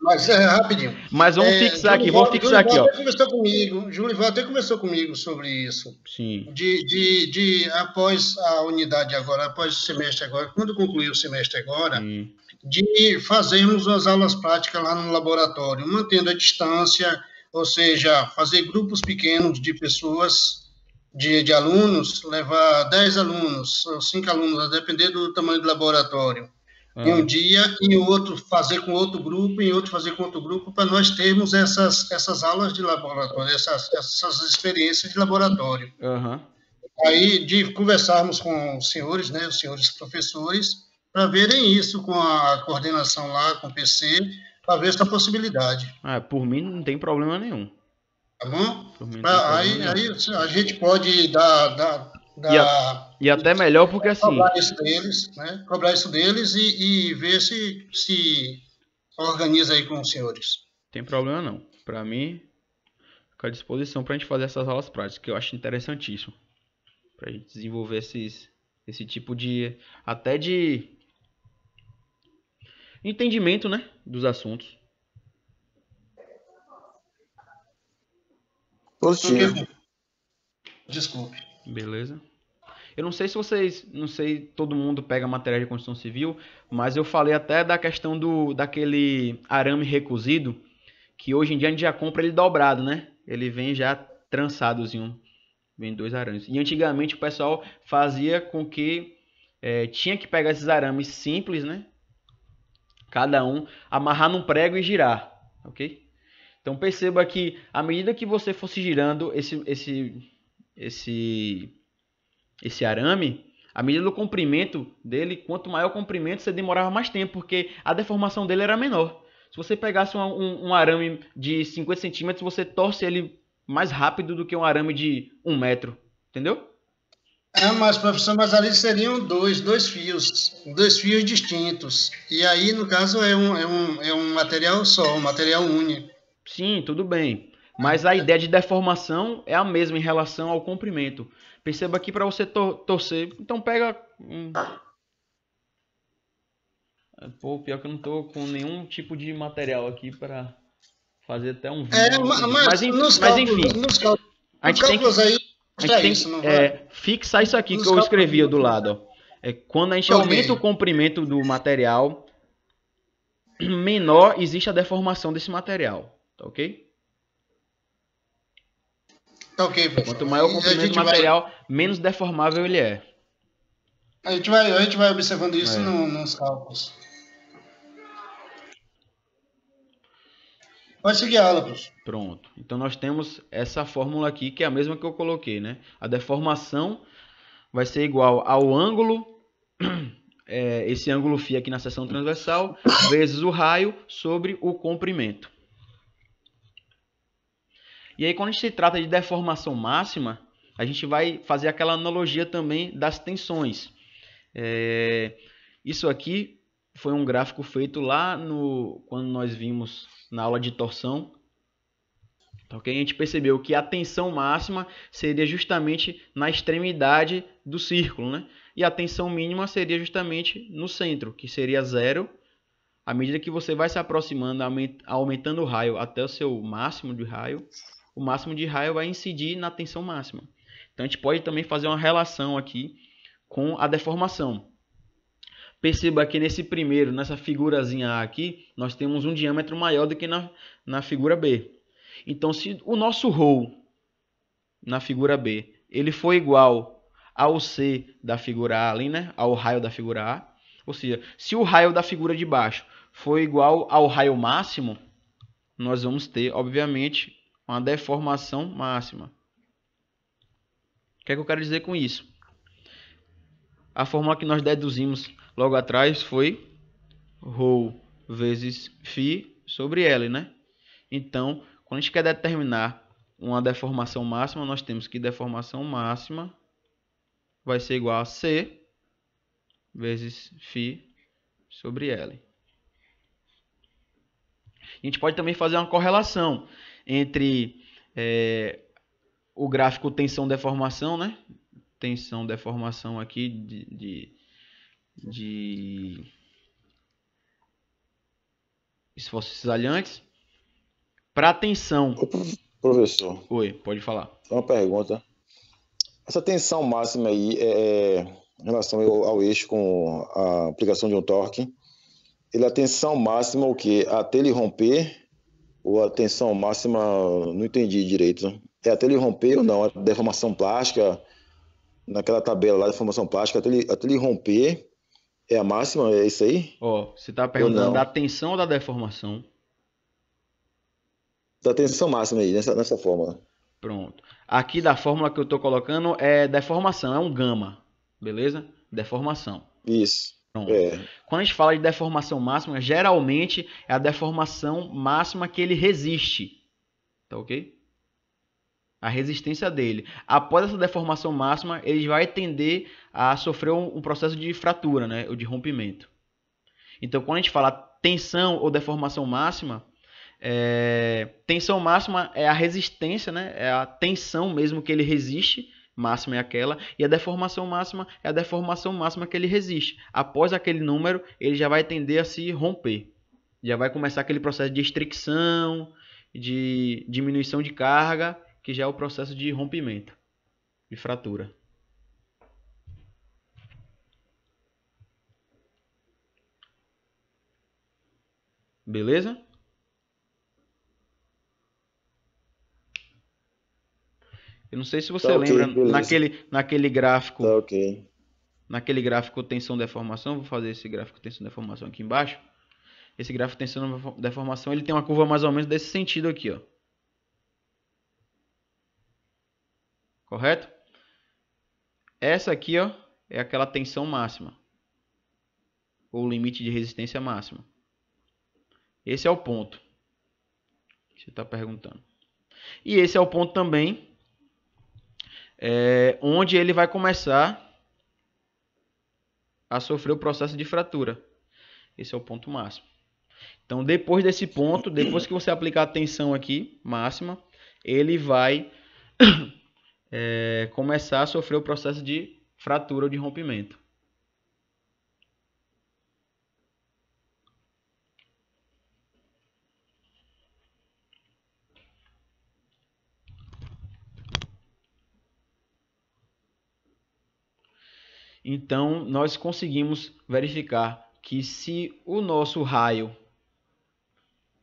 mas rapidinho. Mas vamos fixar aqui, vamos fixar aqui, ó. Julival até conversou comigo sobre isso. Sim. Após a unidade agora, após o semestre agora, quando concluir o semestre agora, Sim. de fazermos as aulas práticas lá no laboratório, mantendo a distância, ou seja, fazer grupos pequenos de pessoas, de alunos, levar 10 alunos, ou 5 alunos, a depender do tamanho do laboratório. Em um dia, e o outro fazer com outro grupo, e outro fazer com outro grupo, para nós termos essas aulas de laboratório, essas experiências de laboratório. Uhum. Aí, de conversarmos com os senhores, né, os senhores professores, para verem isso com a coordenação lá, com o PC, para ver essa possibilidade. Por mim não tem problema nenhum. Tá bom? Aí a gente pode dar e até melhor porque assim... Cobrar isso deles, né? Cobrar isso deles e ver se organiza aí com os senhores. Tem problema não. Para mim, fica à disposição para a gente fazer essas aulas práticas, que eu acho interessantíssimo. Para a gente desenvolver esse tipo de... até de entendimento, né? Dos assuntos. Positivo. Desculpe. Beleza. Eu não sei se vocês, não sei, todo mundo pega matéria de construção civil, mas eu falei até da questão daquele arame recozido, que hoje em dia a gente já compra ele dobrado, né? Ele vem já trançadozinho, vem 2 arames. E antigamente o pessoal fazia com que tinha que pegar esses arames simples, né? Cada um, amarrar num prego e girar, ok? Então perceba que à medida que você fosse girando esse arame, à medida do comprimento dele, quanto maior o comprimento, você demorava mais tempo, porque a deformação dele era menor. Se você pegasse um arame de 50 centímetros, você torce ele mais rápido do que um arame de 1 metro, entendeu? Mas professor, mas ali seriam dois fios distintos. E aí, no caso, é um material só, um material único. Sim, tudo bem. Mas a ideia de deformação é a mesma em relação ao comprimento. Perceba aqui para você torcer. Então pega... Pô, pior que eu não tô com nenhum tipo de material aqui para fazer até um vídeo. Mas enfim, a gente tem que fixar isso aqui que eu escrevi do lado. Ó. Quando a gente aumenta o comprimento do material, menor existe a deformação desse material. Tá ok? Ok, professor. Quanto maior o comprimento do material, menos deformável ele é. A gente vai observando isso nos cálculos. Pode seguir a aula, professor. Pronto. Então nós temos essa fórmula aqui, que é a mesma que eu coloquei, né? A deformação vai ser igual ao ângulo, esse ângulo φ aqui na seção transversal, vezes o raio sobre o comprimento. E aí, quando a gente se trata de deformação máxima, a gente vai fazer aquela analogia também das tensões. Isso aqui foi um gráfico feito lá quando nós vimos na aula de torção. Então, a gente percebeu que a tensão máxima seria justamente na extremidade do círculo, né? E a tensão mínima seria justamente no centro, que seria 0. À medida que você vai se aproximando, aumentando o raio até o seu máximo de raio, o máximo de raio vai incidir na tensão máxima. Então a gente pode também fazer uma relação aqui com a deformação. Perceba que nessa figurazinha A aqui, nós temos um diâmetro maior do que na figura B. Então se o nosso ρ na figura B, ele for igual ao C da figura A ali, né? Ao raio da figura A, ou seja, se o raio da figura de baixo for igual ao raio máximo, nós vamos ter, obviamente, uma deformação máxima. O que é que eu quero dizer com isso? A fórmula que nós deduzimos logo atrás foi ρ vezes φ sobre L, né? Então, quando a gente quer determinar uma deformação máxima, nós temos que deformação máxima vai ser igual a C vezes φ sobre L. A gente pode também fazer uma correlação entre o gráfico tensão-deformação, né? Tensão-deformação aqui de esforços cisalhantes para a tensão. Professor, Oi, pode falar. uma pergunta. Essa tensão máxima aí em relação ao eixo com a aplicação de um torque, ele é a tensão máxima o quê? Até ele romper ou a tensão máxima, não entendi direito. É até ele romper ou não? A deformação plástica, naquela tabela lá, deformação plástica, até ele romper é a máxima? É isso aí? Ó, você está perguntando da tensão ou da deformação? Da tensão máxima aí, nessa fórmula. Pronto. Aqui da fórmula que eu estou colocando é deformação, é um gama, beleza? Deformação. Isso. Pronto. Quando a gente fala de deformação máxima, geralmente é a deformação máxima que ele resiste, tá ok? A resistência dele. Após essa deformação máxima, ele vai tender a sofrer um processo de fratura, né? Ou de rompimento. Então, quando a gente fala tensão ou deformação máxima, tensão máxima é a resistência, né? É a tensão mesmo que ele resiste, máxima é aquela, e a deformação máxima é a deformação máxima que ele resiste. Após aquele número, ele já vai tender a se romper. Já vai começar aquele processo de estricção, de diminuição de carga, que já é o processo de rompimento, de fratura. Beleza? Eu não sei se você lembra, naquele gráfico, naquele gráfico tensão-deformação, vou fazer esse gráfico tensão-deformação aqui embaixo. Esse gráfico tensão-deformação, ele tem uma curva mais ou menos desse sentido aqui, ó. Correto? Essa aqui, ó, é aquela tensão máxima, ou limite de resistência máxima. Esse é o ponto que você está perguntando. E esse é o ponto também onde ele vai começar a sofrer o processo de fratura. Esse é o ponto máximo. Então, depois desse ponto, depois que você aplicar a tensão aqui, máxima, ele vai começar a sofrer o processo de fratura ou de rompimento. Então, nós conseguimos verificar que se o nosso raio,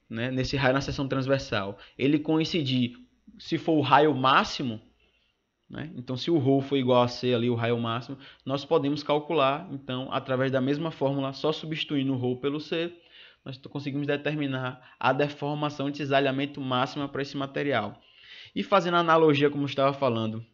né, nesse raio na seção transversal, ele coincidir, se for o raio máximo, né, então se o ρ for igual a C ali, o raio máximo, nós podemos calcular, então, através da mesma fórmula, só substituindo o ρ pelo C, nós conseguimos determinar a deformação de cisalhamento máxima para esse material. E fazendo analogia, como eu estava falando,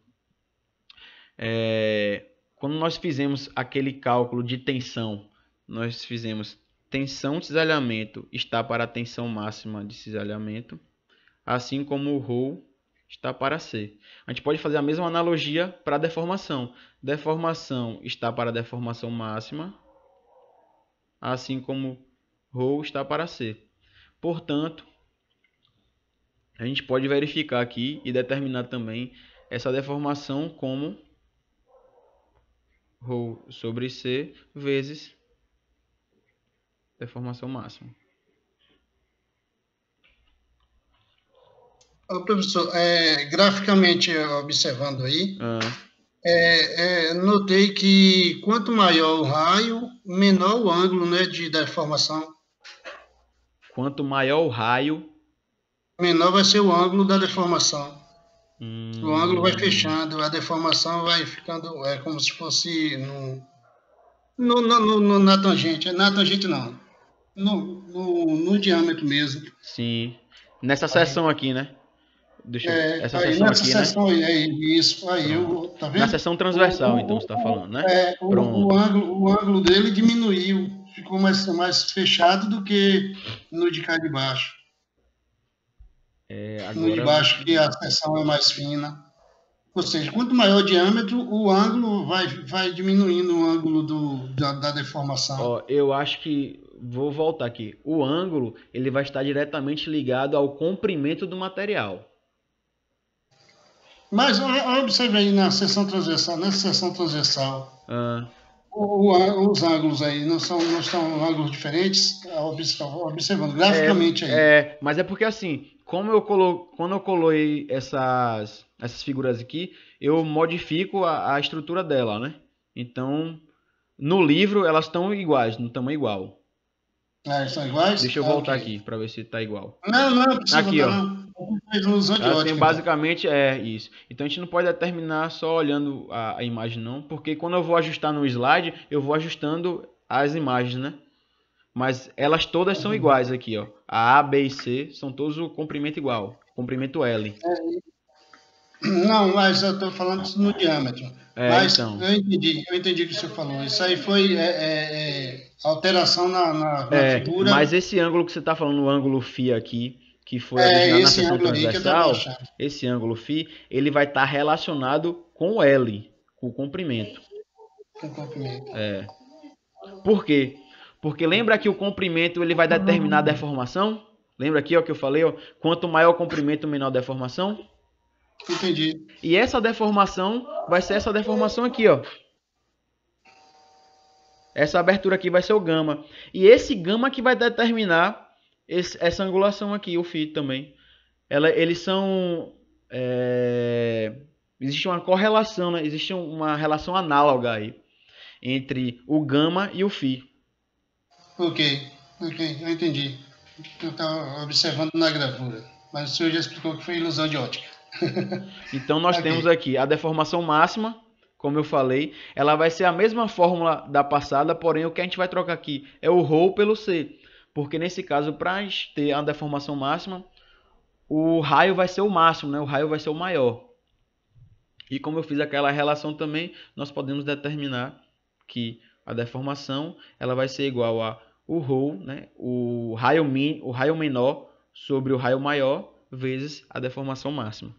quando nós fizemos aquele cálculo de tensão, nós fizemos tensão de cisalhamento está para a tensão máxima de cisalhamento, assim como o ρ está para C. A gente pode fazer a mesma analogia para a deformação. Deformação está para a deformação máxima, assim como ρ está para C. Portanto, a gente pode verificar aqui e determinar também essa deformação como ρ sobre C vezes deformação máxima. Professor, graficamente observando aí, notei que quanto maior o raio, menor o ângulo, né, de deformação. Quanto maior o raio, menor vai ser o ângulo da deformação. O ângulo vai fechando, a deformação vai ficando como se fosse na tangente. Na tangente não, no diâmetro mesmo. Sim. Nessa seção aqui, né? Essa seção aqui, seção, né? Isso, aí tá vendo? Na seção transversal, então, você está falando, né? O ângulo dele diminuiu, ficou mais fechado do que no de cá de baixo. No de Agora, baixo, que a seção é mais fina. Ou seja, quanto maior o diâmetro, o ângulo vai diminuindo o ângulo da deformação. ó, eu acho que vou voltar aqui. O ângulo ele vai estar diretamente ligado ao comprimento do material. Mas observe aí na seção transversal, nessa seção transversal, Ah, os ângulos aí não são ângulos diferentes? Observando graficamente aí. mas é porque assim, quando eu coloquei essas figuras aqui, eu modifico a estrutura dela, né? Então, no livro elas estão iguais, no tamanho igual. Ah, são iguais? Deixa eu voltar Ok. aqui para ver se tá igual. Não precisa Aqui, botar ó. não. Faz ilusão de Assim, ótica, então. basicamente é isso. Então a gente não pode determinar só olhando a imagem não, porque quando eu vou ajustar no slide, eu vou ajustando as imagens, né? Mas elas todas são iguais aqui, ó. A, B e C são todos o comprimento igual, comprimento L. Não, mas eu estou falando no diâmetro. Mas Então. eu entendi o que você falou. Isso aí foi alteração na figura. Mas esse ângulo que você está falando, o ângulo φ aqui, que foi originado na Esse seção ângulo aí que eu estava transversal, achando. esse ângulo φ, ele vai estar relacionado com o L, com o comprimento. Com comprimento. Por quê? Porque lembra que o comprimento ele vai determinar a deformação? Lembra aqui ó, que eu falei, ó, quanto maior o comprimento, menor a deformação? Entendi. E essa deformação vai ser essa deformação aqui, ó. Essa abertura aqui vai ser o gama. E esse gama que vai determinar essa angulação aqui, o φ também. Eles são... existe uma correlação, né? Existe uma relação análoga aí entre o gama e o φ. Ok, eu entendi. Eu estava observando na gravura. Mas o senhor já explicou que foi ilusão de ótica. Então nós Ok. temos aqui a deformação máxima, como eu falei, ela vai ser a mesma fórmula da passada, porém o que a gente vai trocar aqui é o ρ pelo C. Porque nesse caso, para a gente ter a deformação máxima, o raio vai ser o máximo, né? O raio vai ser o maior. E como eu fiz aquela relação também, nós podemos determinar que a deformação ela vai ser igual a o ρ, né? o raio menor sobre o raio maior vezes a deformação máxima.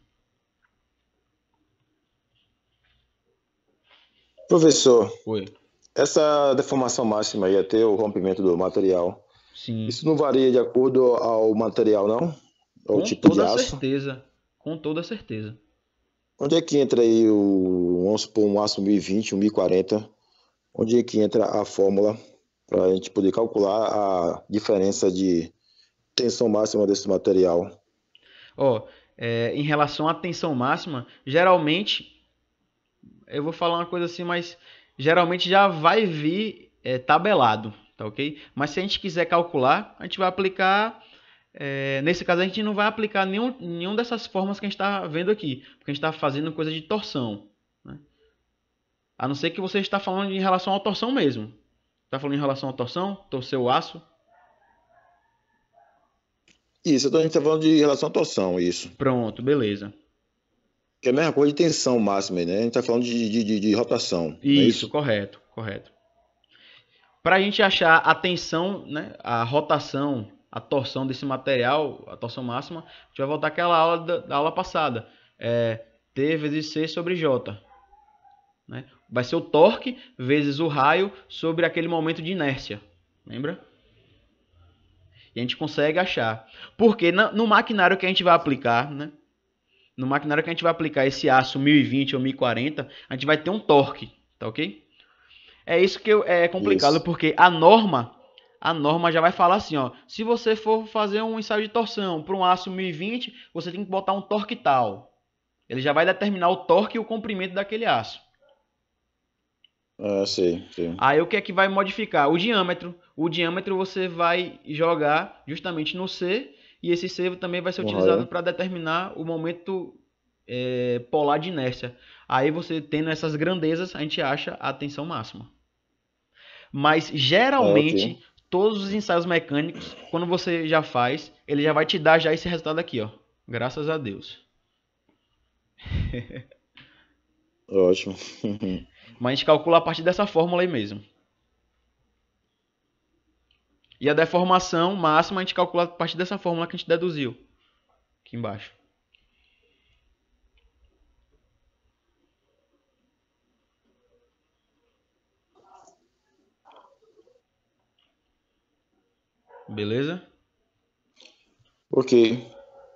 Professor, Oi. essa deformação máxima aí até o rompimento do material, Sim. isso não varia de acordo ao material, não? Ao Com tipo de toda aço? certeza. Com toda certeza. Onde é que entra aí vamos supor, um aço 1020, um 1040? Onde é que entra a fórmula para a gente poder calcular a diferença de tensão máxima desse material? Ó, em relação à tensão máxima, geralmente, eu vou falar uma coisa assim, mas geralmente já vai vir tabelado, tá ok? Mas se a gente quiser calcular, a gente vai aplicar. Nesse caso, a gente não vai aplicar nenhum dessas formas que a gente está vendo aqui, porque a gente está fazendo coisa de torção, né? A não ser que você está falando em relação à torção mesmo. Está falando em relação à torção? Torcer o aço? Isso, então a gente está falando de relação à torção, isso. Pronto, beleza. Que é a mesma coisa de tensão máxima, né? A gente está falando de rotação, não é Isso, isso? correto. Para a gente achar a tensão, né, a rotação, a torção desse material, a torção máxima, a gente vai voltar àquela aula da aula passada. T vezes C sobre J. Né? Vai ser o torque vezes o raio sobre aquele momento de inércia. Lembra? E a gente consegue achar. Porque no maquinário que a gente vai aplicar, né? No maquinário que a gente vai aplicar esse aço 1020 ou 1040, a gente vai ter um torque, tá ok? É isso que é complicado, Isso. porque a norma já vai falar assim, ó, se você for fazer um ensaio de torção para um aço 1020, você tem que botar um torque tal. Ele já vai determinar o torque e o comprimento daquele aço. Ah, sei. Aí o que é que vai modificar? O diâmetro. O diâmetro você vai jogar justamente no C, e esse C também vai ser utilizado para determinar o momento polar de inércia. Aí você tendo essas grandezas, a gente acha a tensão máxima. Mas geralmente, todos os ensaios mecânicos, quando você já faz, ele já vai te dar já esse resultado aqui, ó. Graças a Deus. Ótimo. Mas a gente calcula a partir dessa fórmula aí mesmo. E a deformação máxima a gente calcula a partir dessa fórmula que a gente deduziu aqui embaixo. Beleza? Ok.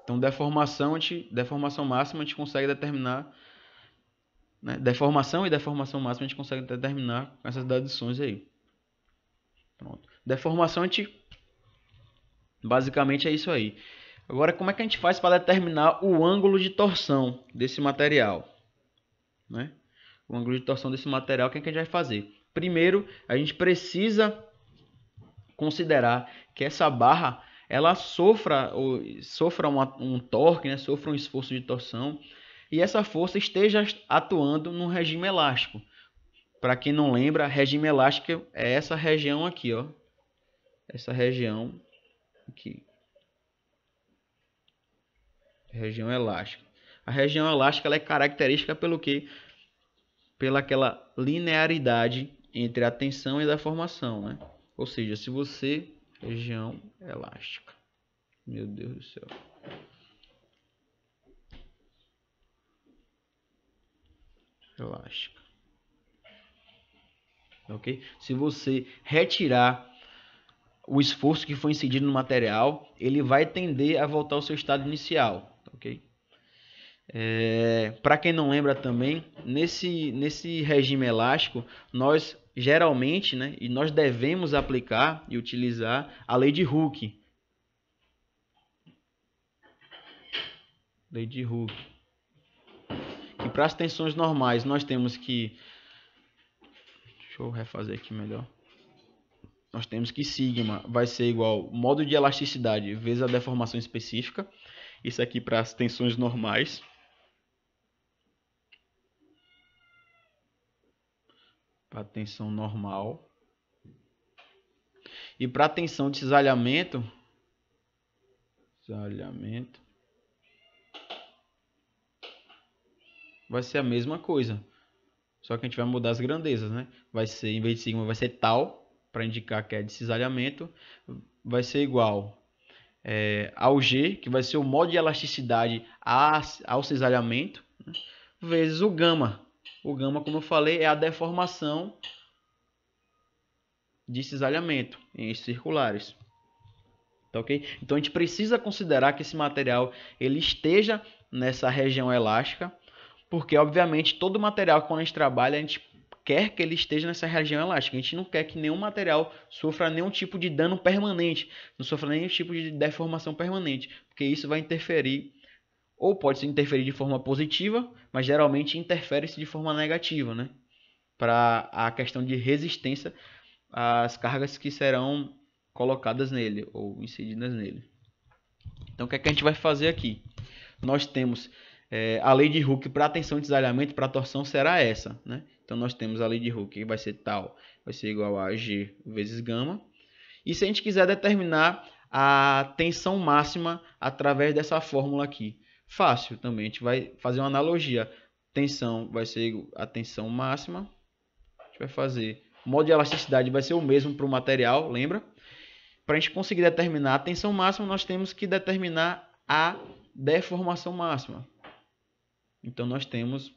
Então, deformação máxima a gente consegue determinar, né? Deformação e deformação máxima a gente consegue determinar com essas deduções aí. Pronto. Deformação a gente basicamente é isso aí. Agora, como é que a gente faz para determinar o ângulo de torção desse material, né? O ângulo de torção desse material, o que é que a gente vai fazer? Primeiro, a gente precisa considerar que essa barra ela sofra um torque, né? Sofra um esforço de torção, e essa força esteja atuando num regime elástico. Para quem não lembra, regime elástico é essa região aqui, ó. Essa região aqui. Região elástica. A região elástica ela é característica pelo quê? Pela aquela linearidade entre a tensão e a deformação, né? Ou seja, se você... Região elástica. Meu Deus do céu. Elástica. Ok? Se você retirar o esforço que foi incidido no material, ele vai tender a voltar ao seu estado inicial. Ok? Para quem não lembra também, nesse regime elástico, nós geralmente, né, e nós devemos aplicar e utilizar a lei de Hooke. Lei de Hooke. E para as tensões normais, nós temos que... Deixa eu refazer aqui melhor. Nós temos que sigma vai ser igual modo de elasticidade vezes a deformação específica. Isso aqui para as tensões normais. Para a tensão normal. E para a tensão de cisalhamento, vai ser a mesma coisa. Só que a gente vai mudar as grandezas, né? Vai ser, em vez de sigma, vai ser tal, para indicar que é de cisalhamento. Vai ser igual ao G, que vai ser o modo de elasticidade ao cisalhamento, né? Vezes o gama. O gama, como eu falei, é a deformação de cisalhamento em eixos circulares. Tá, ok? Então a gente precisa considerar que esse material ele esteja nessa região elástica, porque obviamente todo material que quando a gente trabalha, a gente quer que ele esteja nessa região elástica. A gente não quer que nenhum material sofra nenhum tipo de dano permanente, não sofra nenhum tipo de deformação permanente, porque isso vai interferir, ou pode se interferir de forma positiva, mas geralmente interfere-se de forma negativa, né? Para a questão de resistência às cargas que serão colocadas nele ou incididas nele. Então o que é que a gente vai fazer aqui? Nós temos a lei de Hooke para a tensão de cisalhamento, para a torção será essa, né? Então nós temos a lei de Hooke que vai ser tal, vai ser igual a G vezes gama. E se a gente quiser determinar a tensão máxima através dessa fórmula aqui, fácil também, a gente vai fazer uma analogia. Tensão vai ser a tensão máxima, a gente vai fazer, o modo de elasticidade vai ser o mesmo para o material, lembra? Para a gente conseguir determinar a tensão máxima, nós temos que determinar a deformação máxima. Então nós temos,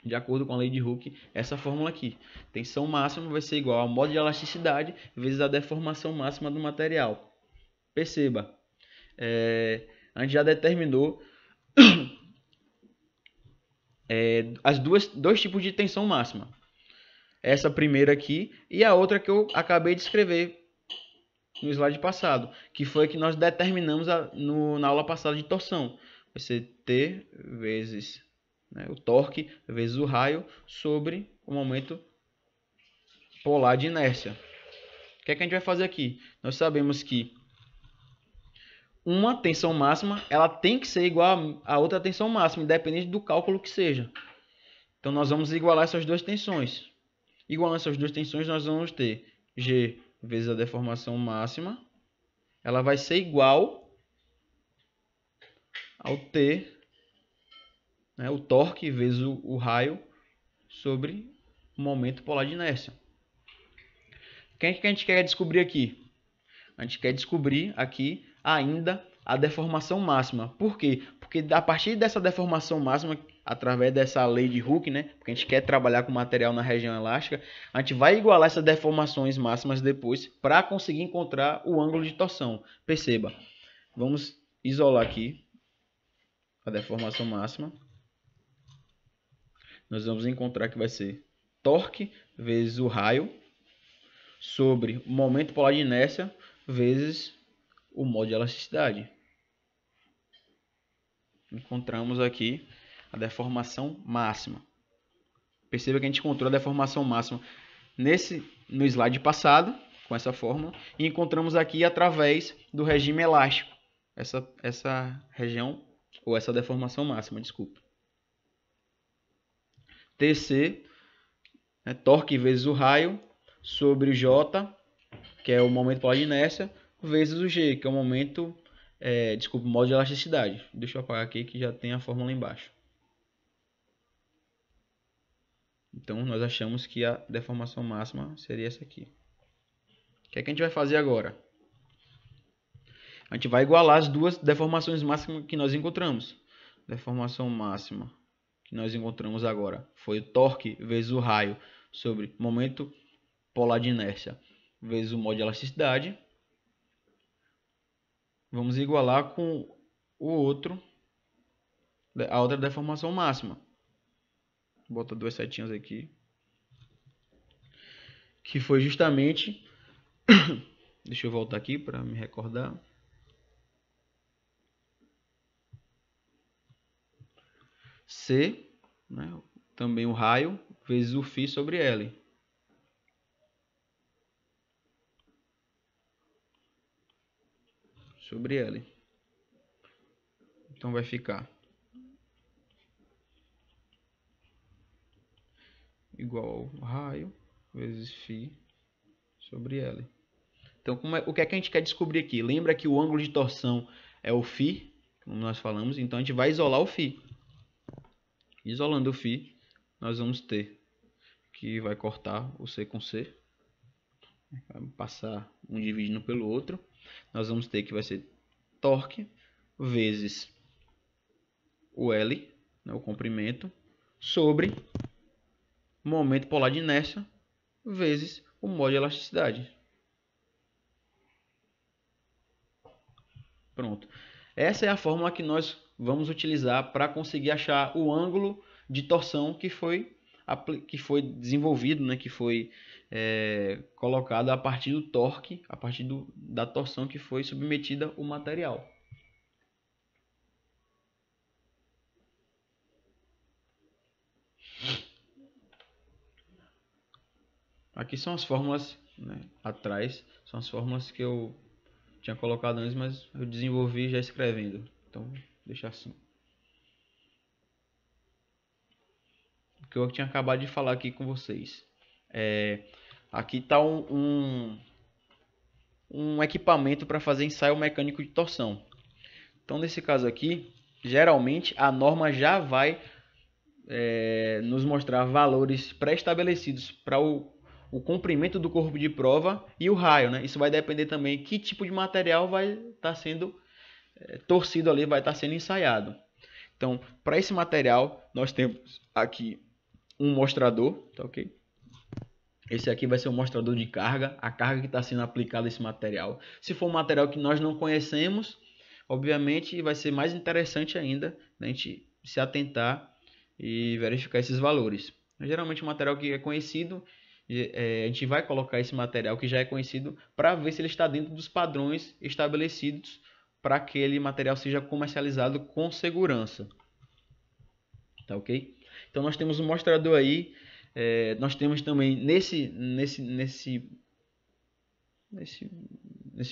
de acordo com a lei de Hooke, essa fórmula aqui. Tensão máxima vai ser igual ao modo de elasticidade vezes a deformação máxima do material. Perceba, a gente já determinou dois tipos de tensão máxima. Essa primeira aqui e a outra que eu acabei de escrever no slide passado, que foi que nós determinamos na aula passada de torção. Vai ser T vezes, né, o torque vezes o raio sobre o momento polar de inércia. O que é que a gente vai fazer aqui? Nós sabemos que uma tensão máxima ela tem que ser igual a outra tensão máxima, independente do cálculo que seja. Então nós vamos igualar essas duas tensões. Igualando essas duas tensões, nós vamos ter G vezes a deformação máxima. Ela vai ser igual ao T, né, o torque vezes o raio sobre o momento polar de inércia. O que a gente quer descobrir aqui? a gente quer descobrir aqui ainda a deformação máxima. Por quê? Porque a partir dessa deformação máxima, através dessa lei de Hooke, né? Porque a gente quer trabalhar com material na região elástica, a gente vai igualar essas deformações máximas depois para conseguir encontrar o ângulo de torção. Perceba, vamos isolar aqui a deformação máxima. Nós vamos encontrar que vai ser torque vezes o raio sobre o momento polar de inércia vezes o modo de elasticidade. Encontramos aqui a deformação máxima. Perceba que a gente encontrou a deformação máxima no slide passado, com essa fórmula, e encontramos aqui através do regime elástico, essa região, ou essa deformação máxima, desculpa. TC, né, torque vezes o raio, sobre o J, que é o momento polar de inércia, vezes o G, que é o momento, modo de elasticidade. Deixa eu apagar aqui que já tem a fórmula embaixo. Então, nós achamos que a deformação máxima seria essa aqui. O que é que a gente vai fazer agora? A gente vai igualar as duas deformações máximas que nós encontramos. Deformação máxima que nós encontramos agora foi o torque vezes o raio sobre momento polar de inércia vezes o modo de elasticidade. Vamos igualar com a outra deformação máxima. Vou botar duas setinhas aqui. Que foi justamente... Deixa eu voltar aqui para me recordar. C, né, também o raio, vezes o φ sobre L. Sobre L. Então vai ficar igual ao raio vezes φ sobre L. Então, o que é que a gente quer descobrir aqui? Lembra que o ângulo de torção é o φ, como nós falamos, então a gente vai isolar o φ. Isolando o φ, nós vamos ter que vai cortar o C com C, vai passar um dividindo pelo outro. Nós vamos ter que vai ser torque vezes o L, né, o comprimento, sobre momento polar de inércia vezes o modo de elasticidade. Pronto. Essa é a fórmula que nós vamos utilizar para conseguir achar o ângulo de torção que foi desenvolvido, né, que foi colocado a partir do torque, a partir da torção que foi submetida ao material. Aqui são as fórmulas, né, atrás, são as fórmulas que eu tinha colocado antes, mas eu desenvolvi já escrevendo. Então, deixa assim. O que eu tinha acabado de falar aqui com vocês. Aqui está um equipamento para fazer ensaio mecânico de torção. Então, nesse caso aqui, geralmente a norma já vai nos mostrar valores pré-estabelecidos para o comprimento do corpo de prova e o raio, né? Isso vai depender também que tipo de material vai estar sendo torcido ali, vai estar sendo ensaiado. Então, para esse material, nós temos aqui um mostrador, tá ok? Esse aqui vai ser o mostrador de carga, a carga que está sendo aplicada a esse material. Se for um material que nós não conhecemos, obviamente vai ser mais interessante ainda, né, a gente se atentar e verificar esses valores. Geralmente o material que é conhecido, a gente vai colocar esse material que já é conhecido para ver se ele está dentro dos padrões estabelecidos para que aquele material seja comercializado com segurança. Tá ok? Então nós temos um mostrador aí, nós temos também nesse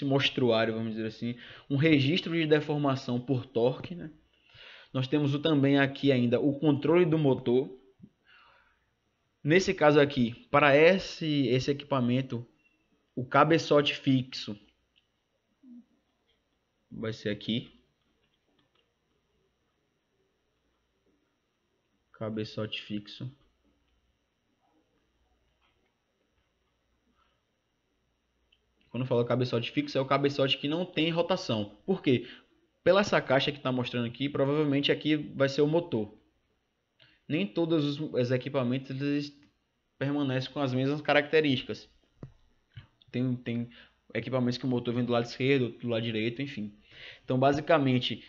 mostruário, vamos dizer assim, um registro de deformação por torque, né? Nós temos também aqui ainda o controle do motor. Nesse caso aqui, para esse equipamento, o cabeçote fixo vai ser aqui. Cabeçote fixo. Quando eu falo cabeçote fixo, é o cabeçote que não tem rotação. Por quê? Pela essa caixa que está mostrando aqui, provavelmente aqui vai ser o motor. Nem todos os equipamentos eles permanecem com as mesmas características. Tem equipamentos que o motor vem do lado esquerdo, do lado direito, enfim. Então, basicamente,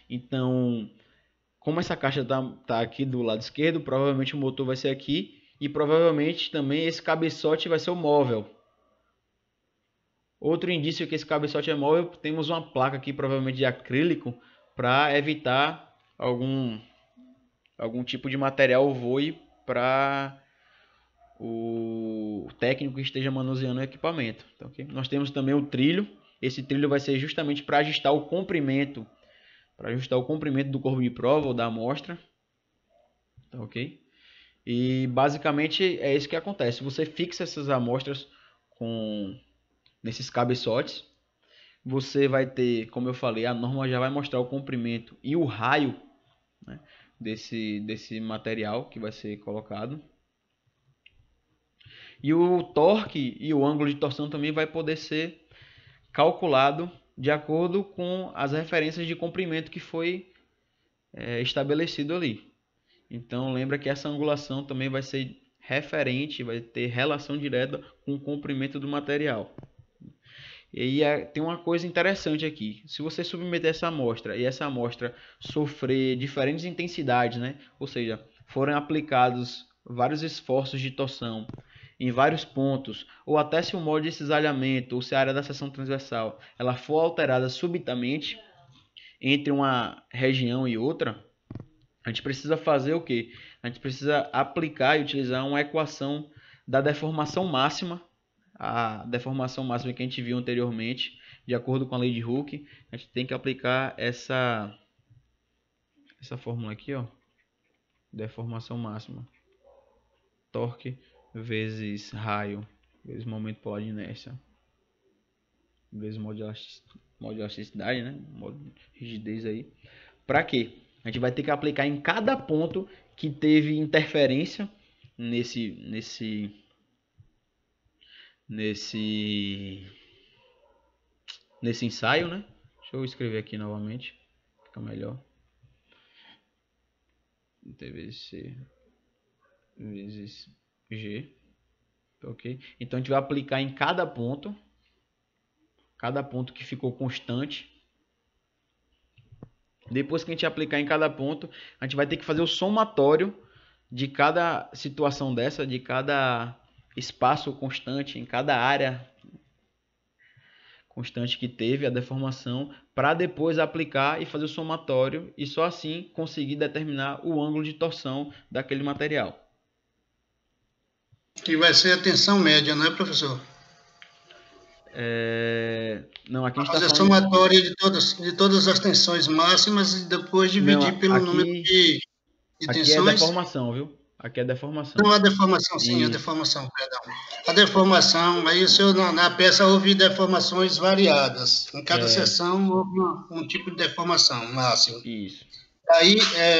como essa caixa tá aqui do lado esquerdo, provavelmente o motor vai ser aqui e provavelmente também esse cabeçote vai ser o móvel. Outro indício que esse cabeçote é móvel, temos uma placa aqui, provavelmente de acrílico, para evitar algum tipo de material voe para o técnico que esteja manuseando o equipamento. Tá, okay? Nós temos também o trilho. Esse trilho vai ser justamente para ajustar o comprimento, do corpo de prova ou da amostra. Tá, ok? E basicamente é isso que acontece. Você fixa essas amostras nesses cabeçotes. Você vai ter, como eu falei, a norma já vai mostrar o comprimento e o raio, né, desse material que vai ser colocado. E o torque e o ângulo de torção também vai poder ser calculado de acordo com as referências de comprimento que foi estabelecido ali. Então lembra que essa angulação também vai ser referente, vai ter relação direta com o comprimento do material. E tem uma coisa interessante aqui. Se você submeter essa amostra e essa amostra sofrer diferentes intensidades, né? Ou seja, forem aplicados vários esforços de torção em vários pontos, ou até se o molde de cisalhamento ou se a área da seção transversal ela for alterada subitamente entre uma região e outra, a gente precisa fazer o quê? A gente precisa aplicar e utilizar uma equação da deformação máxima, a deformação máxima que a gente viu anteriormente, de acordo com a lei de Hooke. A gente tem que aplicar essa fórmula aqui, ó, deformação máxima, torque vezes raio, vezes momento polar de inércia, vezes modo de elasticidade, né? Modo de rigidez aí. Para quê? A gente vai ter que aplicar em cada ponto que teve interferência nesse ensaio, né? Deixa eu escrever aqui novamente, fica melhor. TVC vezes G, ok? Então a gente vai aplicar em cada ponto que ficou constante. Depois que a gente aplicar em cada ponto, a gente vai ter que fazer o somatório de cada situação dessa, de cada espaço constante, em cada área constante que teve a deformação, para depois aplicar e fazer o somatório e só assim conseguir determinar o ângulo de torção daquele material. Que vai ser a tensão média, não é, professor? Não, aqui a gente fazer tá falando... somatória de todas as tensões máximas e depois dividir pelo número de tensões. Aqui é deformação, viu? Aqui é deformação. Não, a deformação, sim, isso. A deformação, perdão. A deformação, aí na peça houve deformações variadas. Em cada seção houve um tipo de deformação máxima. Isso. Aí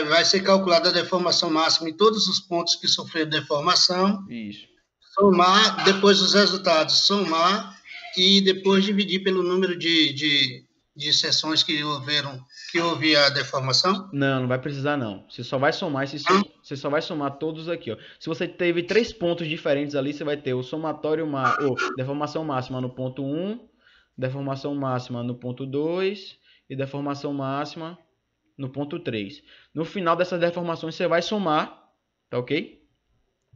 vai ser calculada a deformação máxima em todos os pontos que sofreram deformação. Isso. Somar, depois os resultados, somar e depois dividir pelo número de seções que houve a deformação? Não vai precisar não. Você só vai somar você só vai somar todos aqui, ó. Se você teve 3 pontos diferentes ali, você vai ter o somatório deformação máxima no ponto 1, deformação máxima no ponto 2 e deformação máxima no ponto 3. No final dessas deformações você vai somar, tá OK?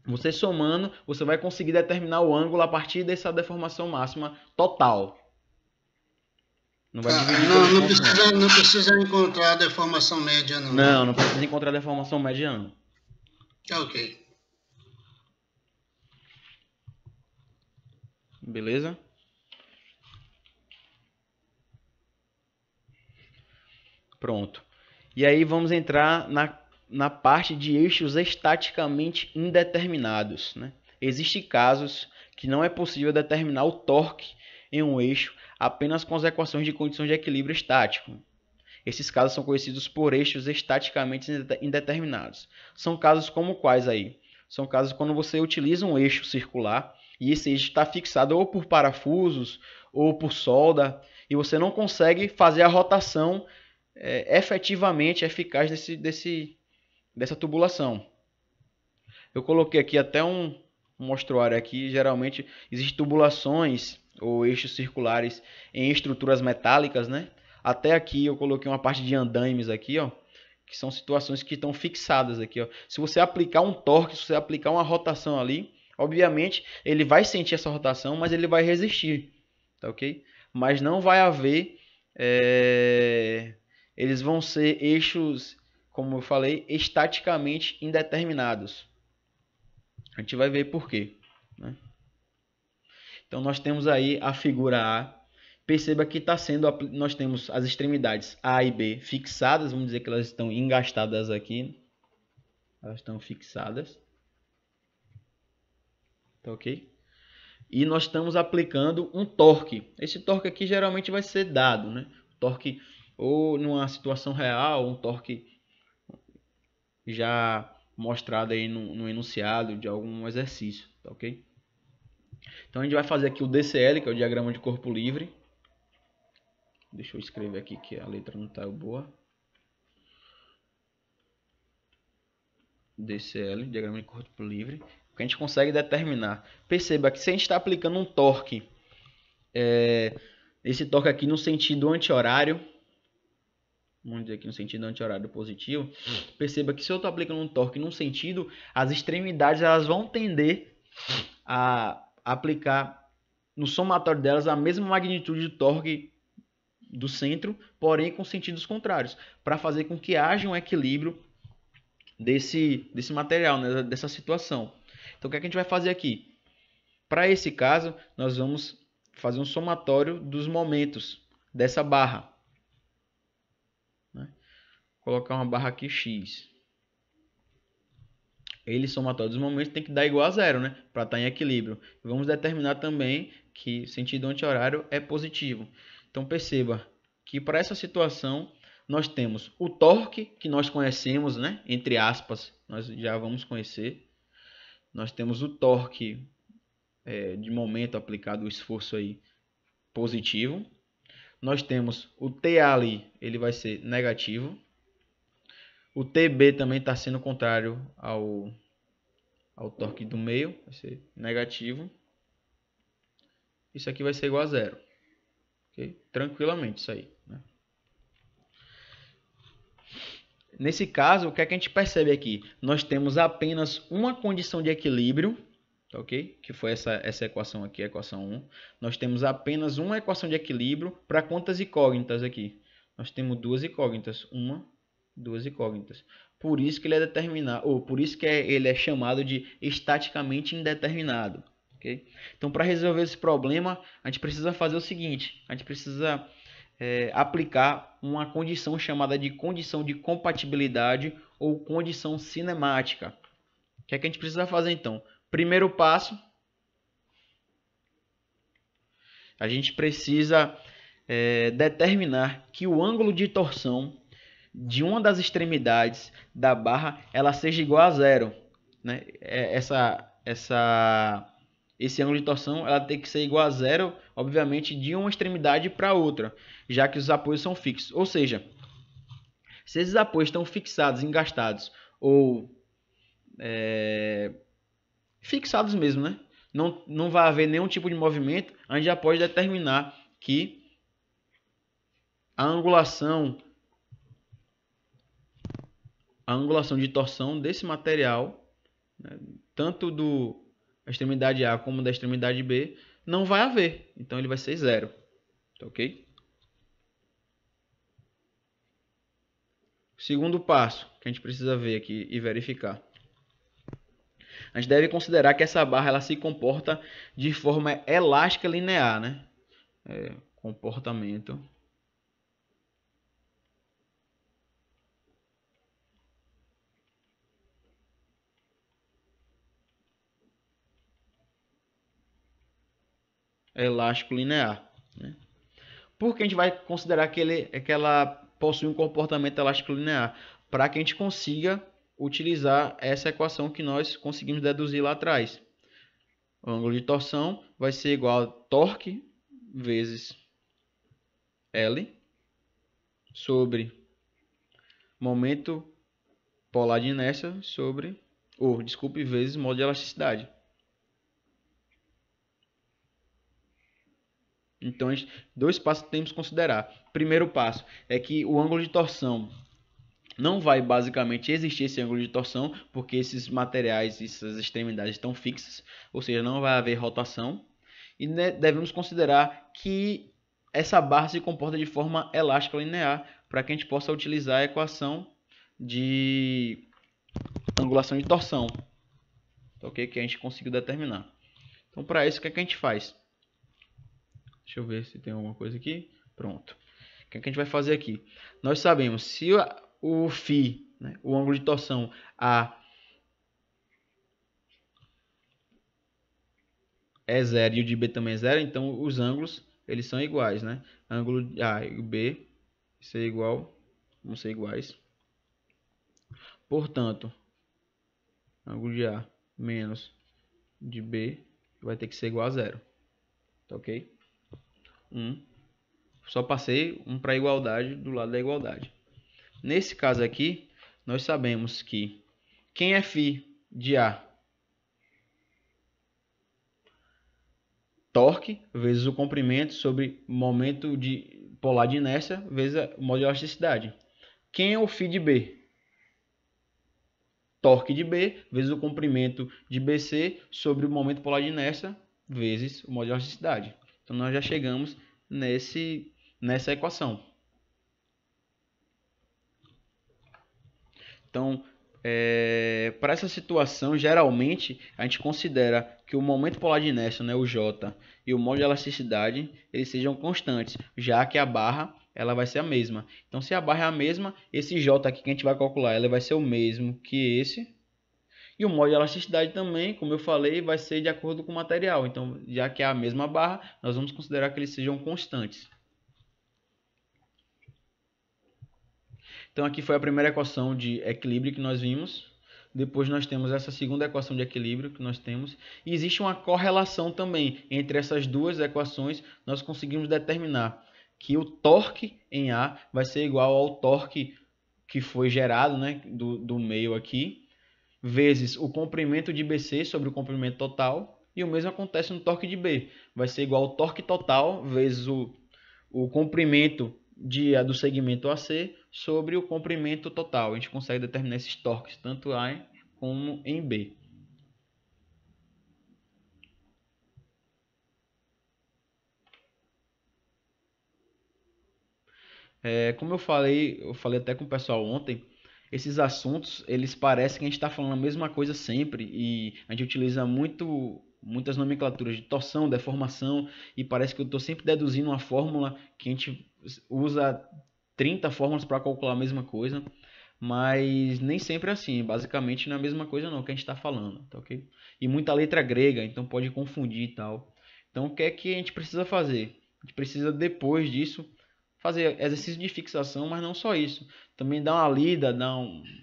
Você somando, você vai conseguir determinar o ângulo a partir dessa deformação máxima total. Não vai dividir não precisa encontrar a deformação média, não. Não precisa encontrar a deformação média, não. Ok. Beleza? Pronto. E aí vamos entrar na parte de eixos estaticamente indeterminados, né? Existem casos que não é possível determinar o torque em um eixo apenas com as equações de condições de equilíbrio estático. Esses casos são conhecidos por eixos estaticamente indeterminados. São casos como quais aí? São casos quando você utiliza um eixo circular e esse eixo está fixado ou por parafusos ou por solda, e você não consegue fazer a rotação efetivamente eficaz dessa tubulação. Eu coloquei aqui até um mostruário aqui. Geralmente existem tubulações ou eixos circulares em estruturas metálicas, né? Até aqui eu coloquei uma parte de andaimes aqui, ó, que são situações que estão fixadas aqui, ó. Se você aplicar um torque, se você aplicar uma rotação ali, obviamente ele vai sentir essa rotação, mas ele vai resistir, tá ok? Mas não vai haver, eles vão ser eixos, como eu falei, estaticamente indeterminados. A gente vai ver por quê, né? Então nós temos aí a figura A. Perceba que nós temos as extremidades A e B fixadas, vamos dizer que elas estão engastadas aqui. Elas estão fixadas. Tá ok? E nós estamos aplicando um torque. Esse torque aqui geralmente vai ser dado, né? Torque ou numa situação real, um torque já mostrado aí no enunciado de algum exercício, tá ok? Então a gente vai fazer aqui o DCL, que é o diagrama de corpo livre. Deixa eu escrever aqui que a letra não está boa. DCL, diagrama de corpo livre. Que a gente consegue determinar. Perceba que se a gente está aplicando um torque, esse torque aqui no sentido anti-horário, vamos dizer aqui no sentido anti-horário positivo, perceba que se eu estou aplicando um torque num sentido, as extremidades elas vão tender a aplicar no somatório delas a mesma magnitude de torque do centro, porém com sentidos contrários, para fazer com que haja um equilíbrio desse material, né, dessa situação. Então o que é que a gente vai fazer aqui? Para esse caso, nós vamos fazer um somatório dos momentos dessa barra, né? Colocar uma barra aqui X. Ele somatório dos momentos tem que dar igual a zero, né? Para estar em equilíbrio. Vamos determinar também que sentido anti-horário é positivo. Então perceba que para essa situação nós temos o torque que nós conhecemos, né? Entre aspas, nós já vamos conhecer. Nós temos o torque de momento aplicado, o esforço aí positivo. Nós temos o TA ali, ele vai ser negativo. O TB também está sendo contrário ao torque do meio, vai ser negativo. Isso aqui vai ser igual a zero. Okay? Tranquilamente isso aí, né? Nesse caso, o que é que a gente percebe aqui? Nós temos apenas uma condição de equilíbrio, ok? Que foi essa equação aqui, a equação 1. Nós temos apenas uma equação de equilíbrio para quantas incógnitas aqui? Nós temos duas incógnitas, duas incógnitas. Por isso que ele é determinado, ou por isso que ele é chamado de estaticamente indeterminado, ok? Então, para resolver esse problema, a gente precisa fazer o seguinte: a gente precisa aplicar uma condição chamada de condição de compatibilidade ou condição cinemática. O que é que a gente precisa fazer então? Primeiro passo, a gente precisa determinar que o ângulo de torção de uma das extremidades da barra ela seja igual a zero, né? Esse ângulo de torção ela tem que ser igual a zero, obviamente, de uma extremidade para outra, já que os apoios são fixos. Ou seja, se esses apoios estão fixados, engastados ou fixados mesmo, né? Não vai haver nenhum tipo de movimento, a gente já pode determinar que a angulação de torção desse material, né, tanto da extremidade A como da extremidade B, não vai haver. Então ele vai ser zero. Ok? Segundo passo que a gente precisa ver aqui e verificar. A gente deve considerar que essa barra ela se comporta de forma elástica linear, né? Comportamento elástico linear, né? Por que a gente vai considerar que ela possui um comportamento elástico linear? Para que a gente consiga utilizar essa equação que nós conseguimos deduzir lá atrás. O ângulo de torção vai ser igual a torque vezes L sobre momento polar de inércia sobre, vezes modo de elasticidade. Então, dois passos que temos que considerar. Primeiro passo é que o ângulo de torção não vai basicamente existir esse ângulo de torção, porque esses materiais, essas extremidades estão fixas, ou seja, não vai haver rotação. E devemos considerar que essa barra se comporta de forma elástica linear, para que a gente possa utilizar a equação de angulação de torção, ok? Que a gente conseguiu determinar. Então, para isso, o que é que a gente faz? Deixa eu ver se tem alguma coisa aqui. Pronto. O que é que a gente vai fazer aqui? Nós sabemos se o φ, né, o ângulo de torção A é zero e o de B também é zero, então os ângulos eles são iguais, né? Ângulo de A e B vão ser iguais. Portanto, ângulo de A menos de B vai ter que ser igual a zero. Tá ok? Só passei para a igualdade do lado da igualdade. Nesse caso aqui, nós sabemos que quem é φ de A? Torque vezes o comprimento sobre momento de polar de inércia vezes o modo de elasticidade. Quem é o φ de B? Torque de B vezes o comprimento de BC sobre o momento polar de inércia vezes o modo de elasticidade. Então, nós já chegamos nessa equação. Então, para essa situação, geralmente, a gente considera que o momento polar de inércia, né, o J, e o modo de elasticidade, eles sejam constantes, já que a barra ela vai ser a mesma. Então, se a barra é a mesma, esse J aqui que a gente vai calcular, ele vai ser o mesmo que esse. E o modo de elasticidade também, como eu falei, vai ser de acordo com o material. Então, já que é a mesma barra, nós vamos considerar que eles sejam constantes. Então, aqui foi a primeira equação de equilíbrio que nós vimos. Depois nós temos essa segunda equação de equilíbrio que nós temos. E existe uma correlação também entre essas duas equações. Nós conseguimos determinar que o torque em A vai ser igual ao torque que foi gerado, né, do meio aqui, vezes o comprimento de BC sobre o comprimento total. E o mesmo acontece no torque de B. Vai ser igual ao torque total vezes o comprimento do segmento AC sobre o comprimento total. A gente consegue determinar esses torques tanto A como em B. Como eu falei até com o pessoal ontem, esses assuntos, eles parecem que a gente está falando a mesma coisa sempre e a gente utiliza muitas nomenclaturas de torção, deformação e parece que eu estou sempre deduzindo uma fórmula que a gente usa 30 fórmulas para calcular a mesma coisa, mas nem sempre é assim, basicamente não é a mesma coisa não que a gente está falando, tá ok? E muita letra grega, então pode confundir e tal. Então o que é que a gente precisa fazer? A gente precisa depois disso fazer exercício de fixação, mas não só isso. Também dar uma lida,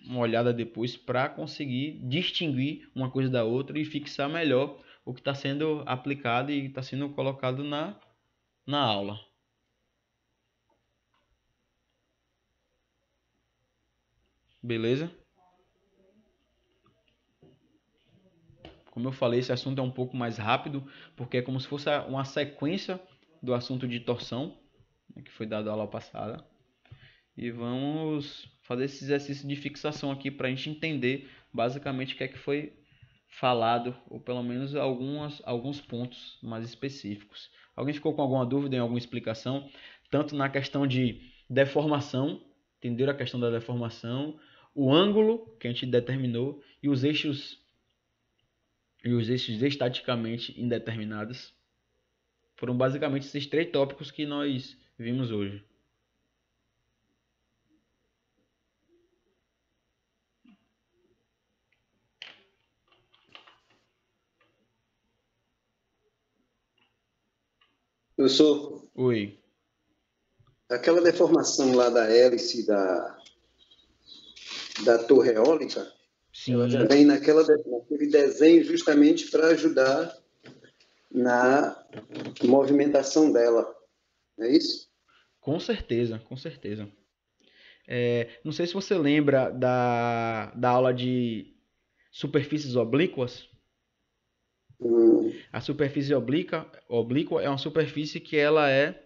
uma olhada depois para conseguir distinguir uma coisa da outra e fixar melhor o que está sendo aplicado e está sendo colocado na aula. Beleza? Como eu falei, esse assunto é um pouco mais rápido, porque é como se fosse uma sequência do assunto de torção, que foi dado na aula passada. E vamos fazer esse exercício de fixação aqui para a gente entender basicamente o que é que foi falado, ou pelo menos alguns pontos mais específicos. Alguém ficou com alguma dúvida em alguma explicação? Tanto na questão de deformação, entenderam a questão da deformação, o ângulo que a gente determinou e os eixos estaticamente indeterminados. Foram basicamente esses 3 tópicos que nós vimos hoje. Professor, Oi. aquela deformação lá da hélice da torre eólica, Sim. ela já vem naquele desenho justamente para ajudar na movimentação dela, não é isso? Com certeza, com certeza. Não sei se você lembra da aula de superfícies oblíquas. Hum, A superfície oblíqua é uma superfície que ela é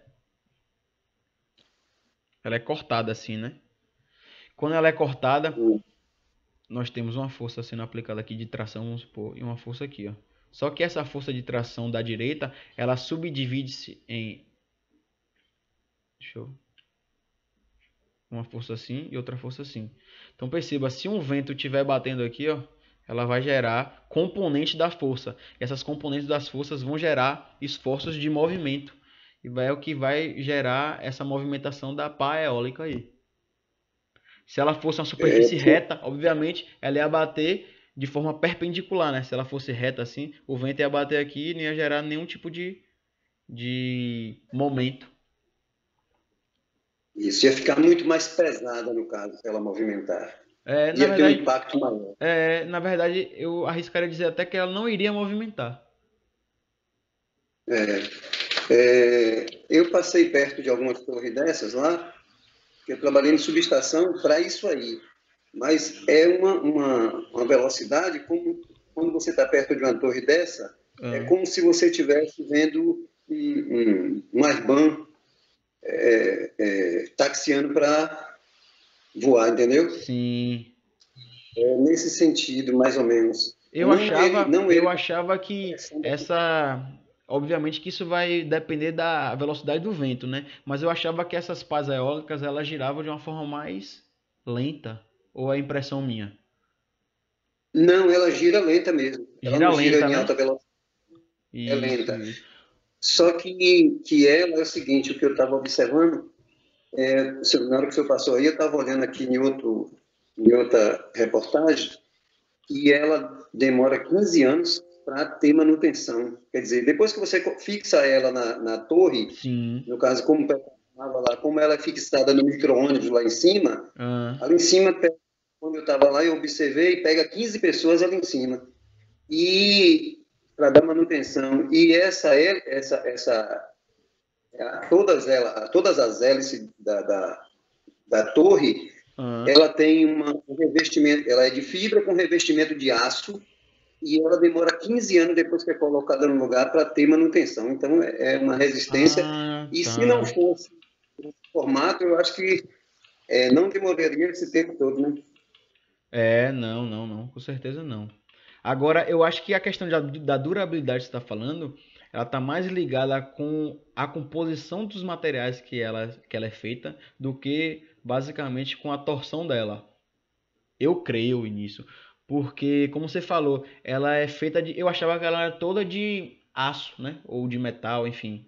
cortada assim, né? Quando ela é cortada, hum. nós temos uma força sendo aplicada aqui de tração, vamos supor, e uma força aqui, ó. Só que essa força de tração da direita, ela subdivide-se em, deixa eu, uma força assim e outra força assim. Então perceba, se um vento estiver batendo aqui, ó, ela vai gerar componentes da força. E essas componentes das forças vão gerar esforços de movimento. E é o que vai gerar essa movimentação da pá eólica aí. Se ela fosse uma superfície reta, obviamente, ela ia bater de forma perpendicular, né? Se ela fosse reta assim, o vento ia bater aqui e não ia gerar nenhum tipo de momento. Isso ia ficar muito mais pesada, no caso, se ela movimentar. É, na Ia ter um verdade, impacto maior. na verdade, eu arriscaria dizer até que ela não iria movimentar. Eu passei perto de algumas torres dessas lá, que eu trabalhei em subestação para isso aí. Mas é uma velocidade, como quando você está perto de uma torre dessa, é Ah, como se você estivesse vendo um Airbus taxiando para voar, entendeu? sim. É nesse sentido, mais ou menos. Eu Não ele, achava, não eu ele. achava que obviamente que isso vai depender da velocidade do vento, né? Mas eu achava que essas pás eólicas elas giravam de uma forma mais lenta, ou é impressão minha? Não, ela gira lenta mesmo. Ela Gira não gira lenta, em né? alta velocidade, é Isso, lenta. isso. Só que ela é o seguinte, o que eu estava observando, na hora que o senhor passou aí, eu estava olhando aqui em outra reportagem, que ela demora 15 anos para ter manutenção. Quer dizer, depois que você fixa ela na torre, Sim. no caso, como ela é fixada no micro-ônibus Ah, ali em cima, quando eu estava lá, eu observei, pega 15 pessoas ali em cima. E para dar manutenção. E todas as hélices da torre, ah. ela tem um revestimento, ela é de fibra com revestimento de aço e ela demora 15 anos depois que é colocada no lugar para ter manutenção. Então, é uma resistência. Ah, E se não tá. fosse esse formato, eu acho que não demoraria esse tempo todo, né? Não, não, não, com certeza não. Agora, eu acho que a questão da durabilidade que você está falando, ela está mais ligada com a composição dos materiais que ela é feita do que basicamente com a torção dela. Eu creio nisso. Porque, como você falou, ela é feita de. Eu achava que ela era toda de aço, né? Ou de metal, enfim.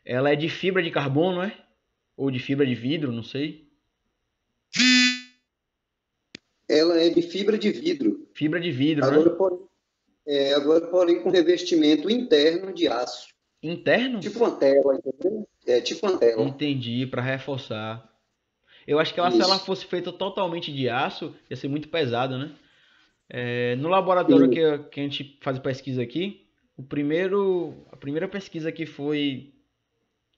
Ela é de fibra de carbono, é? Ou de fibra de vidro, não sei. Ela é de fibra de vidro. Fibra de vidro, né? Agora, porém com revestimento interno de aço. Interno? Tipo uma tela, entendeu? É tipo uma tela. Entendi, para reforçar. Eu acho que se ela Isso. fosse feita totalmente de aço, ia ser muito pesado, né? No laboratório Sim. que a gente faz pesquisa aqui, a primeira pesquisa que foi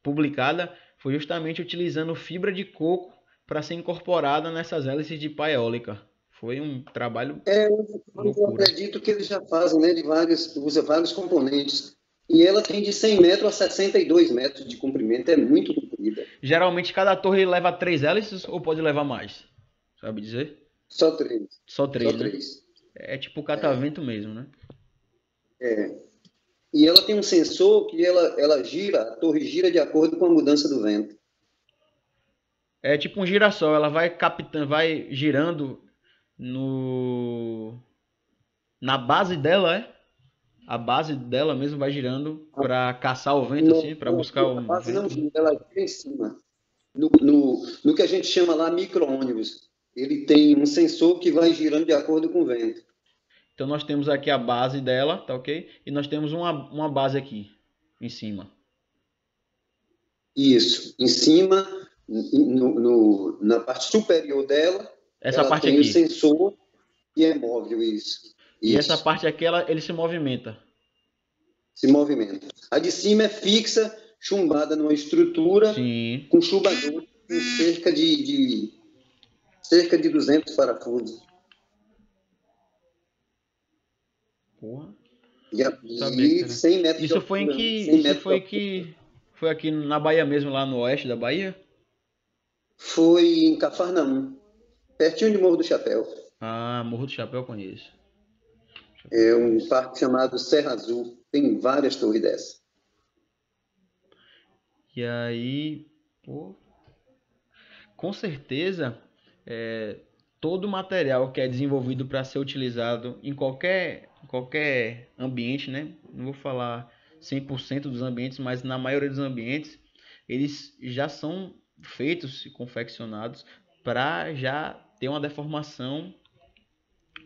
publicada foi justamente utilizando fibra de coco para ser incorporada nessas hélices de pá eólica. Foi um trabalho Eu loucura. acredito que eles já fazem, né, usa vários componentes. E ela tem de 100 metros a 62 metros de comprimento, é muito comprida. Geralmente cada torre leva 3 hélices ou pode levar mais? Sabe dizer? Só três. Só Só 3, né? três. É tipo catavento mesmo, né? E ela tem um sensor que ela gira, a torre gira de acordo com a mudança do vento. É tipo um girassol, ela vai captando, vai girando no na base dela, é? A base dela mesmo vai girando para caçar o vento assim, para buscar A o base não vento, né? gira, ela gira em cima. No que a gente chama lá micro-ônibus. Ele tem um sensor que vai girando de acordo com o vento. Então nós temos aqui a base dela, tá ok? E nós temos uma base aqui em cima. Isso. Em cima, na parte superior dela, Essa ela parte tem o aqui. sensor e é móvel, isso. E essa Isso. parte aqui ele se movimenta. se movimenta. A de cima é fixa, chumbada numa estrutura Sim. com chumbador com cerca de 200 parafusos. Porra. E Sabia que era. 100 metros de Isso foi em altura. que. 100 Isso metros de foi altura. que. Foi aqui na Bahia mesmo, lá no oeste da Bahia? Foi em Cafarnaum, pertinho de Morro do Chapéu. Ah, Morro do Chapéu eu conheço. É um parque chamado Serra Azul. Tem várias torres dessas. E aí, pô, com certeza, todo material que é desenvolvido para ser utilizado em qualquer ambiente, né? Não vou falar 100% dos ambientes, mas na maioria dos ambientes, eles já são feitos e confeccionados para já ter uma deformação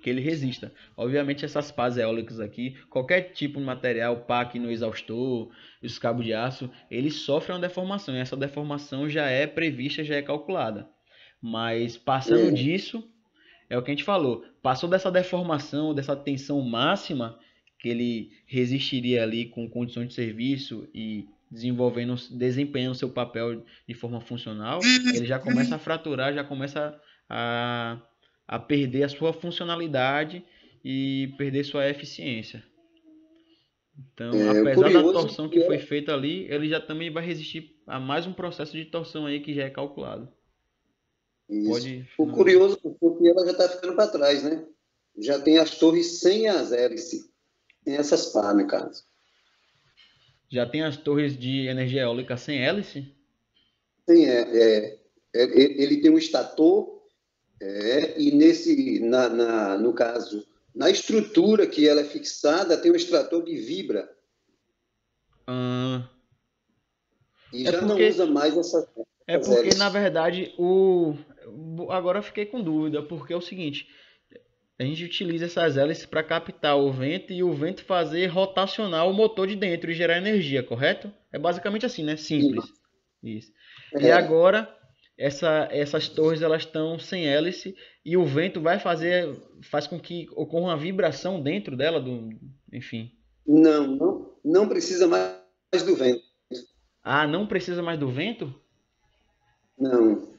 que ele resista. Obviamente essas pás eólicas aqui, qualquer tipo de material, pá aqui no exaustor, os cabos de aço, eles sofrem uma deformação e essa deformação já é prevista, já é calculada. Mas passando É, disso, é o que a gente falou, passou dessa deformação, dessa tensão máxima que ele resistiria ali com condições de serviço e desempenhando seu papel de forma funcional, ele já começa a fraturar, já começa a, a perder a sua funcionalidade e perder sua eficiência. Então, o apesar da curioso torção que que foi é feita ali, ele já também vai resistir a mais um processo de torção aí que já é calculado. isso. Pode O finalizar. curioso é que ela já está ficando para trás, né? Já tem as torres sem as hélices, sem essas pás, no caso. Já tem as torres de energia eólica sem hélice? Sim, ele tem um estator, e no caso, na estrutura que ela é fixada, tem um extrator que vibra Ah, e é já não porque usa mais é essas porque na hélices. verdade agora eu fiquei com dúvida, porque é o seguinte, a gente utiliza essas hélices para captar o vento e o vento fazer rotacionar o motor de dentro e gerar energia, correto? É basicamente assim, né? Simples. Isso. E É, agora essas torres elas estão sem hélice e o vento faz com que ocorra uma vibração dentro dela enfim. não precisa mais do vento, Ah, não precisa mais do vento? não.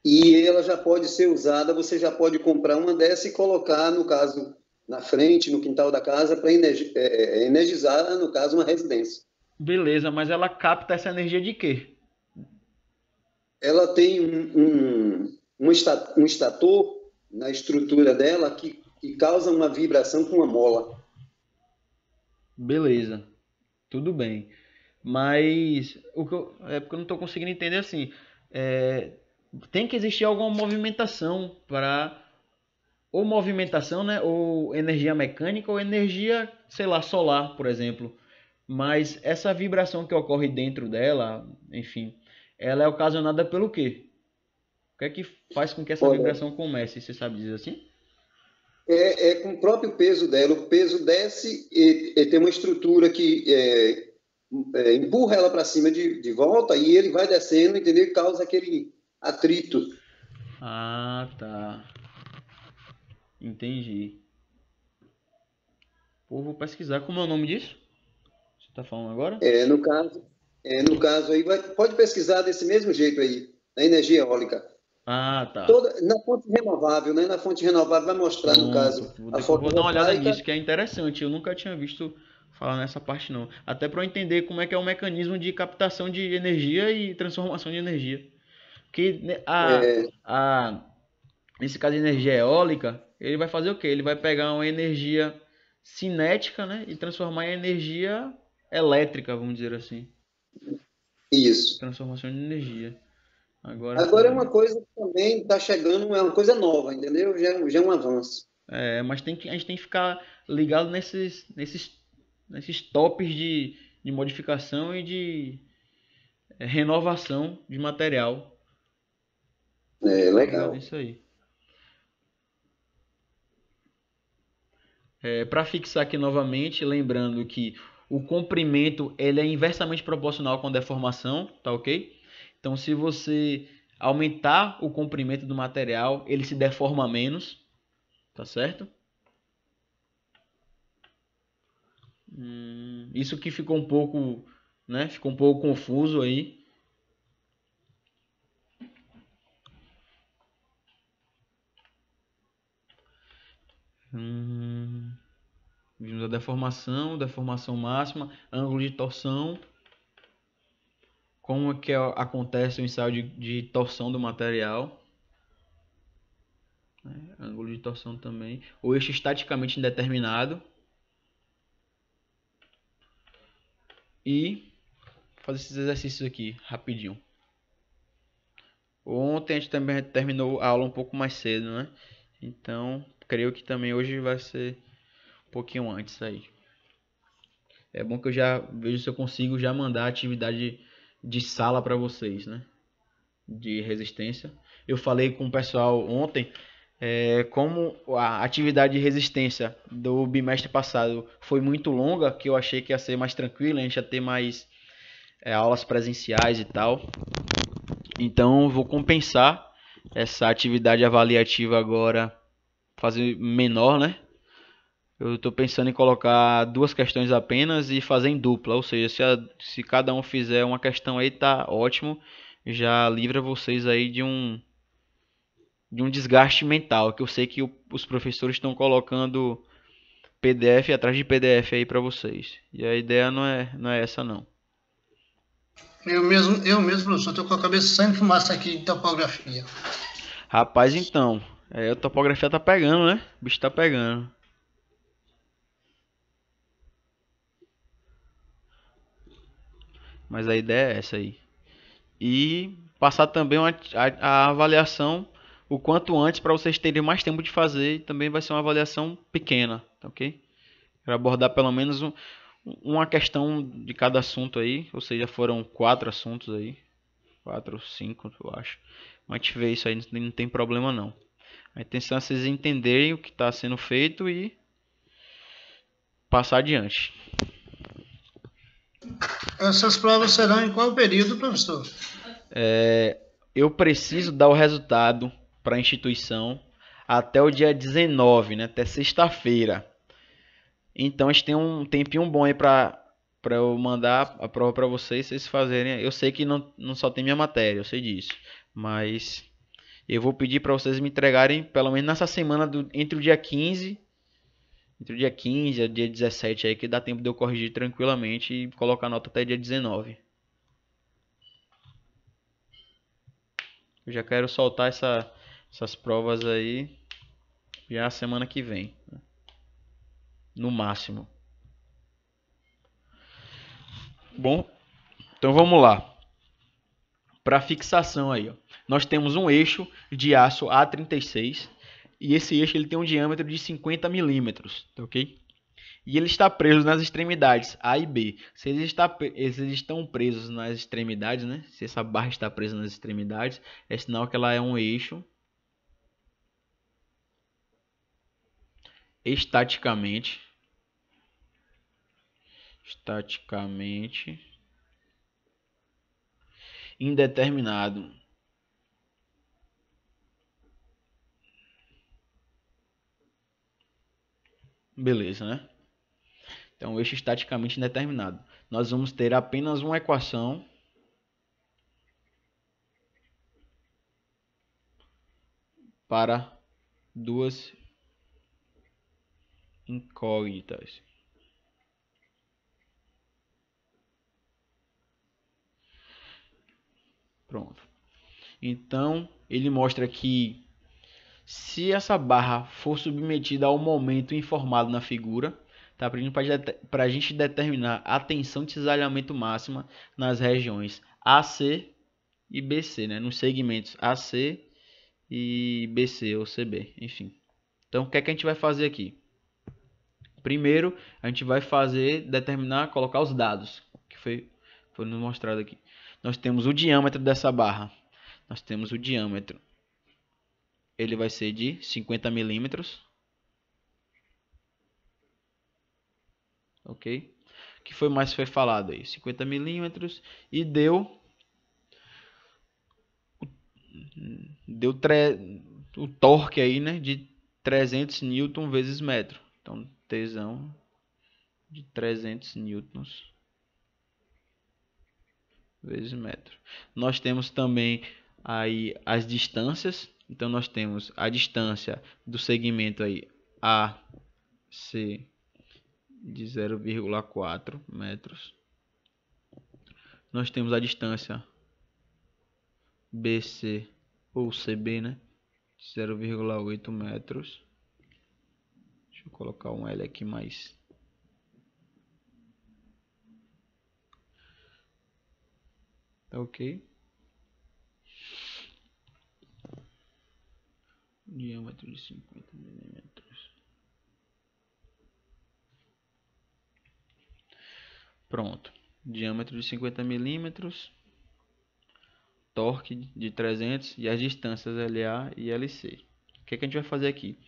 E ela já pode ser usada, você já pode comprar uma dessa e colocar, no caso, na frente, no quintal da casa, para energizar, no caso, uma residência. Beleza, mas ela capta essa energia de quê? Ela tem um estator na estrutura dela que causa uma vibração com uma mola. Beleza, tudo bem. Mas é porque eu não estou conseguindo entender assim. É, tem que existir alguma movimentação para ou movimentação, né, ou energia mecânica ou energia, sei lá, solar, por exemplo. Mas essa vibração que ocorre dentro dela, enfim, ela é ocasionada pelo quê? O que é que faz com que essa Olha, vibração comece? Você sabe dizer assim? é com o próprio peso dela. O peso desce e tem uma estrutura que empurra ela para cima de volta e ele vai descendo, entendeu? E causa aquele atrito. Ah, tá. Entendi. Pô, vou pesquisar. Como é o nome disso? Você está falando agora? É, no caso, no caso aí, pode pesquisar desse mesmo jeito aí, na energia eólica. Ah, tá. Toda, na fonte renovável, né? Na fonte renovável vai mostrar, no Pronto. caso, a Vou dar uma olhada fotovoltaica. nisso, que é interessante. Eu nunca tinha visto falar nessa parte, não. Até para eu entender como é que é o mecanismo de captação de energia e transformação de energia. Porque né, É, nesse caso de energia eólica, ele vai fazer o quê? Ele vai pegar uma energia cinética, né, e transformar em energia elétrica, vamos dizer assim. isso. Transformação de energia. Agora Agora é uma sim. coisa que também está chegando, é uma coisa nova, entendeu? Já é um avanço. Mas a gente tem que ficar ligado nesses tops de modificação e de renovação de material. Tem que É ficar ligado legal. nisso aí. Para fixar aqui novamente, lembrando que o comprimento ele é inversamente proporcional com a deformação, tá ok? Então, se você aumentar o comprimento do material, ele se deforma menos, tá certo? Isso que ficou um pouco, né? Ficou um pouco confuso aí. Vimos a deformação máxima, ângulo de torção, como é que acontece o ensaio de torção do material, né? Ângulo de torção também, o eixo estaticamente indeterminado e fazer esses exercícios aqui rapidinho. Ontem a gente também terminou a aula um pouco mais cedo, né? Então, creio que também hoje vai ser um pouquinho antes aí. É bom que eu já vejo se eu consigo já mandar a atividade de sala para vocês, né? De resistência. Eu falei com o pessoal ontem, como a atividade de resistência do bimestre passado foi muito longa, que eu achei que ia ser mais tranquila, a gente ia ter mais aulas presenciais e tal. Então, vou compensar essa atividade avaliativa agora, fazer menor, né? Eu estou pensando em colocar 2 questões apenas e fazer em dupla, ou seja, se cada um fizer uma questão aí, tá ótimo, já livra vocês aí de um desgaste mental, que eu sei que os professores estão colocando PDF atrás de PDF aí para vocês. E a ideia não é essa não. Eu mesmo, professor, estou com a cabeça saindo fumaça aqui de topografia. Rapaz, então, a topografia tá pegando, né? O bicho tá pegando. Mas a ideia é essa aí. E passar também a avaliação o quanto antes para vocês terem mais tempo de fazer. E também vai ser uma avaliação pequena, tá ok? Para abordar pelo menos uma questão de cada assunto aí. Ou seja, foram 4 assuntos aí. 4 ou 5, eu acho. Mas a gente vê isso aí, não tem problema não. A intenção é vocês entenderem o que está sendo feito e passar adiante. Essas provas serão em qual período, professor? Eu preciso dar o resultado para a instituição até o dia 19, né? Até sexta-feira. Então a gente tem um tempinho bom aí para eu mandar a prova para vocês fazerem. Eu sei que não só tem minha matéria, eu sei disso. Mas eu vou pedir para vocês me entregarem pelo menos nessa semana entre o dia 15 e o dia 17 aí, que dá tempo de eu corrigir tranquilamente e colocar a nota até dia 19. Eu já quero soltar essas provas aí já a semana que vem, no máximo. Bom, então vamos lá. Para fixação aí, ó, nós temos um eixo de aço A36 e esse eixo ele tem um diâmetro de 50 milímetros, tá ok? E ele está preso nas extremidades A e B. Se eles estão presos nas extremidades, né? Se essa barra está presa nas extremidades, é sinal que ela é um eixo estaticamente indeterminado. Beleza, né? Então, eixo estaticamente indeterminado. Nós vamos ter apenas uma equação para 2 incógnitas. Pronto. Então, ele mostra que se essa barra for submetida ao momento informado na figura, tá pedindo para a gente determinar a tensão de cisalhamento máxima nas regiões AC e BC, né? Nos segmentos AC e BC ou CB, enfim. Então, o que é que a gente vai fazer aqui? Primeiro, a gente vai colocar os dados que foi nos mostrado aqui. Nós temos o diâmetro dessa barra. Nós temos o diâmetro. Ele vai ser de 50 milímetros. Ok? O que foi falado aí? 50 milímetros. E deu o torque aí, né? De 300 Newton vezes metro. Então, tesão de 300 newtons vezes metro. Nós temos também aí as distâncias. Então nós temos a distância do segmento aí AC de 0,4 metros. Nós temos a distância BC ou CB, né, de 0,8 metros. Deixa eu colocar um L aqui mais. Tá ok? Diâmetro de 50 milímetros. Pronto. Diâmetro de 50 milímetros. Torque de 300 e as distâncias LA e LC. O que é que a gente vai fazer aqui?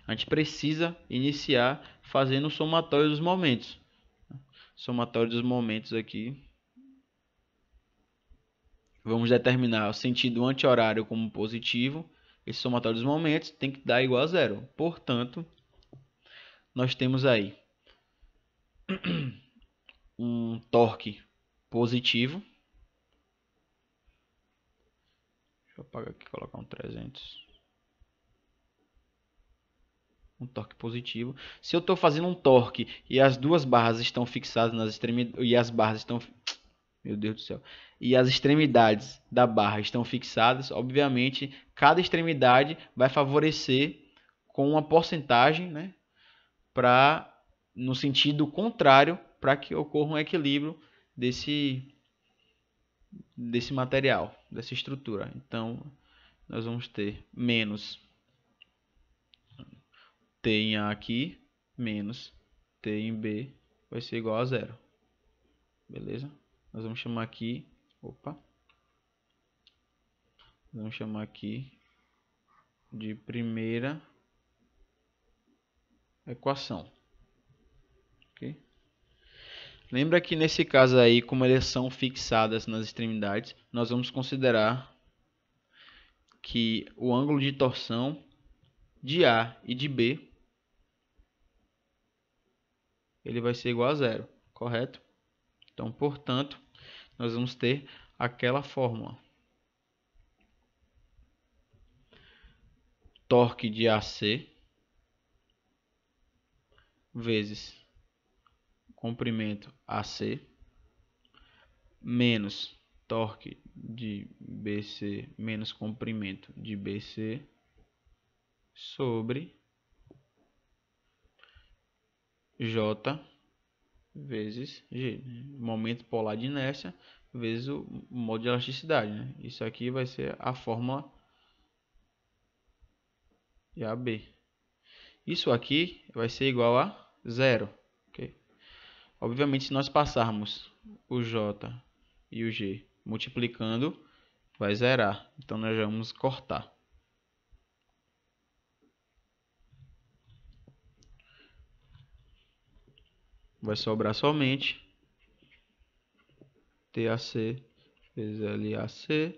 A gente precisa iniciar fazendo o somatório dos momentos. Somatório dos momentos aqui. Vamos determinar o sentido anti-horário como positivo. Esse somatório dos momentos tem que dar igual a zero. Portanto, nós temos aí um torque positivo. Deixa eu apagar aqui e colocar um 300. Um torque positivo. Se eu estou fazendo um torque e as duas barras estão fixadas nas extremidades e as barras estão, meu Deus do céu, e as extremidades da barra estão fixadas, obviamente cada extremidade vai favorecer com uma porcentagem, né, para no sentido contrário, para que ocorra um equilíbrio desse material, dessa estrutura. Então nós vamos ter menos T em A aqui, menos T em B, vai ser igual a zero. Beleza? Nós vamos chamar aqui, vamos chamar aqui de primeira equação. Ok? Lembra que nesse caso aí, como elas são fixadas nas extremidades, nós vamos considerar que o ângulo de torção de A e de B ele vai ser igual a zero, correto? Então, portanto, nós vamos ter aquela fórmula. Torque de AC vezes comprimento AC menos torque de BC menos comprimento de BC sobre J vezes G, momento polar de inércia vezes o modo de elasticidade, né? Isso aqui vai ser a fórmula de AB. Isso aqui vai ser igual a zero, ok? Obviamente, se nós passarmos o J e o G multiplicando, vai zerar. Então nós vamos cortar. Vai sobrar somente TAC vezes LAC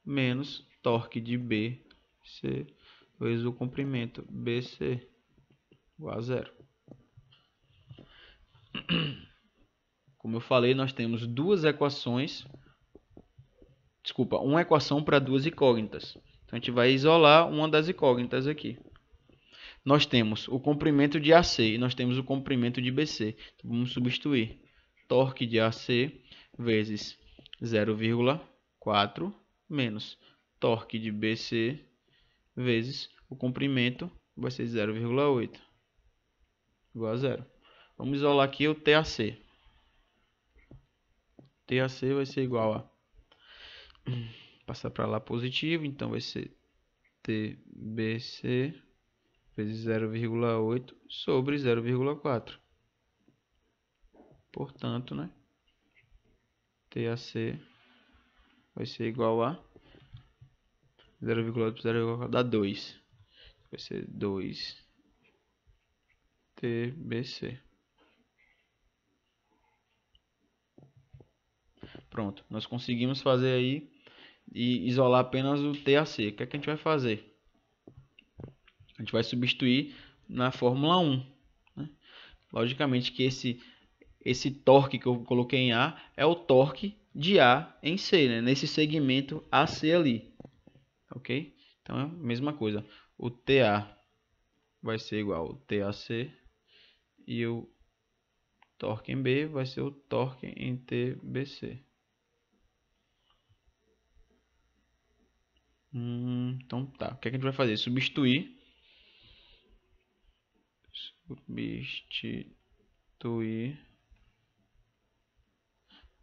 menos torque de BC vezes o comprimento BC igual a zero. Como eu falei, nós temos duas equações. Desculpa, uma equação para duas incógnitas. Então a gente vai isolar uma das incógnitas aqui. Nós temos o comprimento de AC e nós temos o comprimento de BC. Então, vamos substituir torque de AC vezes 0,4 menos torque de BC vezes o comprimento vai ser 0,8 igual a zero. Vamos isolar aqui o TAC. TAC vai ser igual a passar para lá positivo, então vai ser TBC vezes 0,8 sobre 0,4. Portanto, né, TAC vai ser igual a 0,8 por 0,4 dá 2. Vai ser 2 TBC. Pronto, nós conseguimos fazer aí e isolar apenas o TAC. O que é que a gente vai fazer? A gente vai substituir na Fórmula 1. Né? Logicamente que esse esse torque que eu coloquei em A é o torque de A em C, né? Nesse segmento AC ali, ok? Então é a mesma coisa, o TA vai ser igual ao TAC e o torque em B vai ser o torque em TBC. Então tá, o que a gente vai fazer? Substituir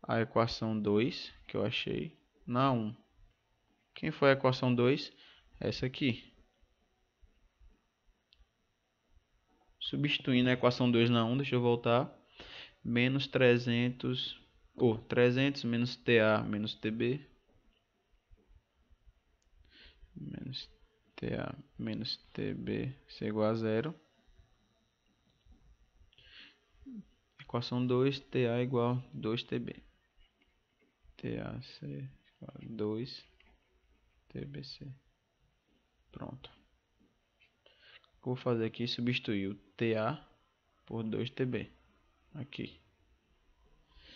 a equação 2 que eu achei na 1. Quem foi a equação 2? Essa aqui. Substituindo a equação 2 na 1, deixa eu voltar. Menos 300, 300 menos TA menos TB. Menos TA menos TB ser igual a 0. Equação 2, TA igual a 2TB. TAC igual a 2TBC. Pronto. Vou fazer aqui substituir o TA por 2TB. Aqui.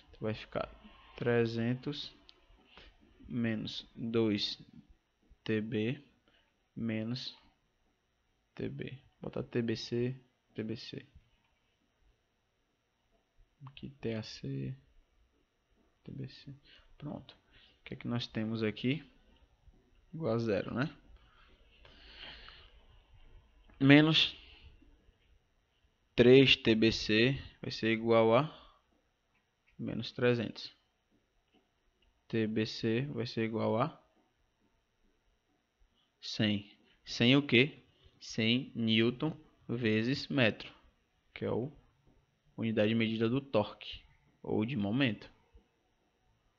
Então vai ficar 300 menos 2TB menos TB. Botar TBC, TBC. Aqui TAC, TBC. Pronto. O que é que nós temos aqui? Igual a 0, né? Menos 3TBC vai ser igual a menos 300. TBC vai ser igual a 100. 100 o quê? 100 Newton vezes metro, que é a unidade de medida do torque, ou de momento.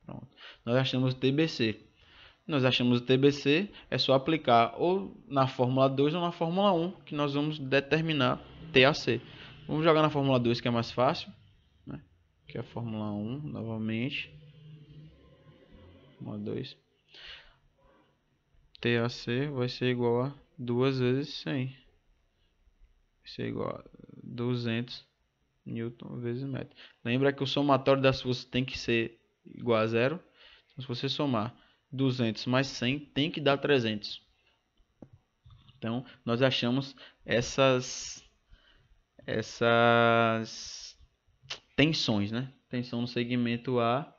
Pronto. Nós achamos o TBC. Nós achamos o TBC, é só aplicar ou na Fórmula 2 ou na Fórmula 1, que nós vamos determinar TAC. Vamos jogar na Fórmula 2, que é mais fácil, né? Que é a Fórmula 1, novamente. Fórmula 2. TAC vai ser igual a 2 vezes 100. Vai ser igual a 200 Newton vezes metro. Lembra que o somatório das forças tem que ser igual a 0. Então, se você somar 200 mais 100, tem que dar 300. Então, nós achamos essas tensões, né? Tensão no segmento A,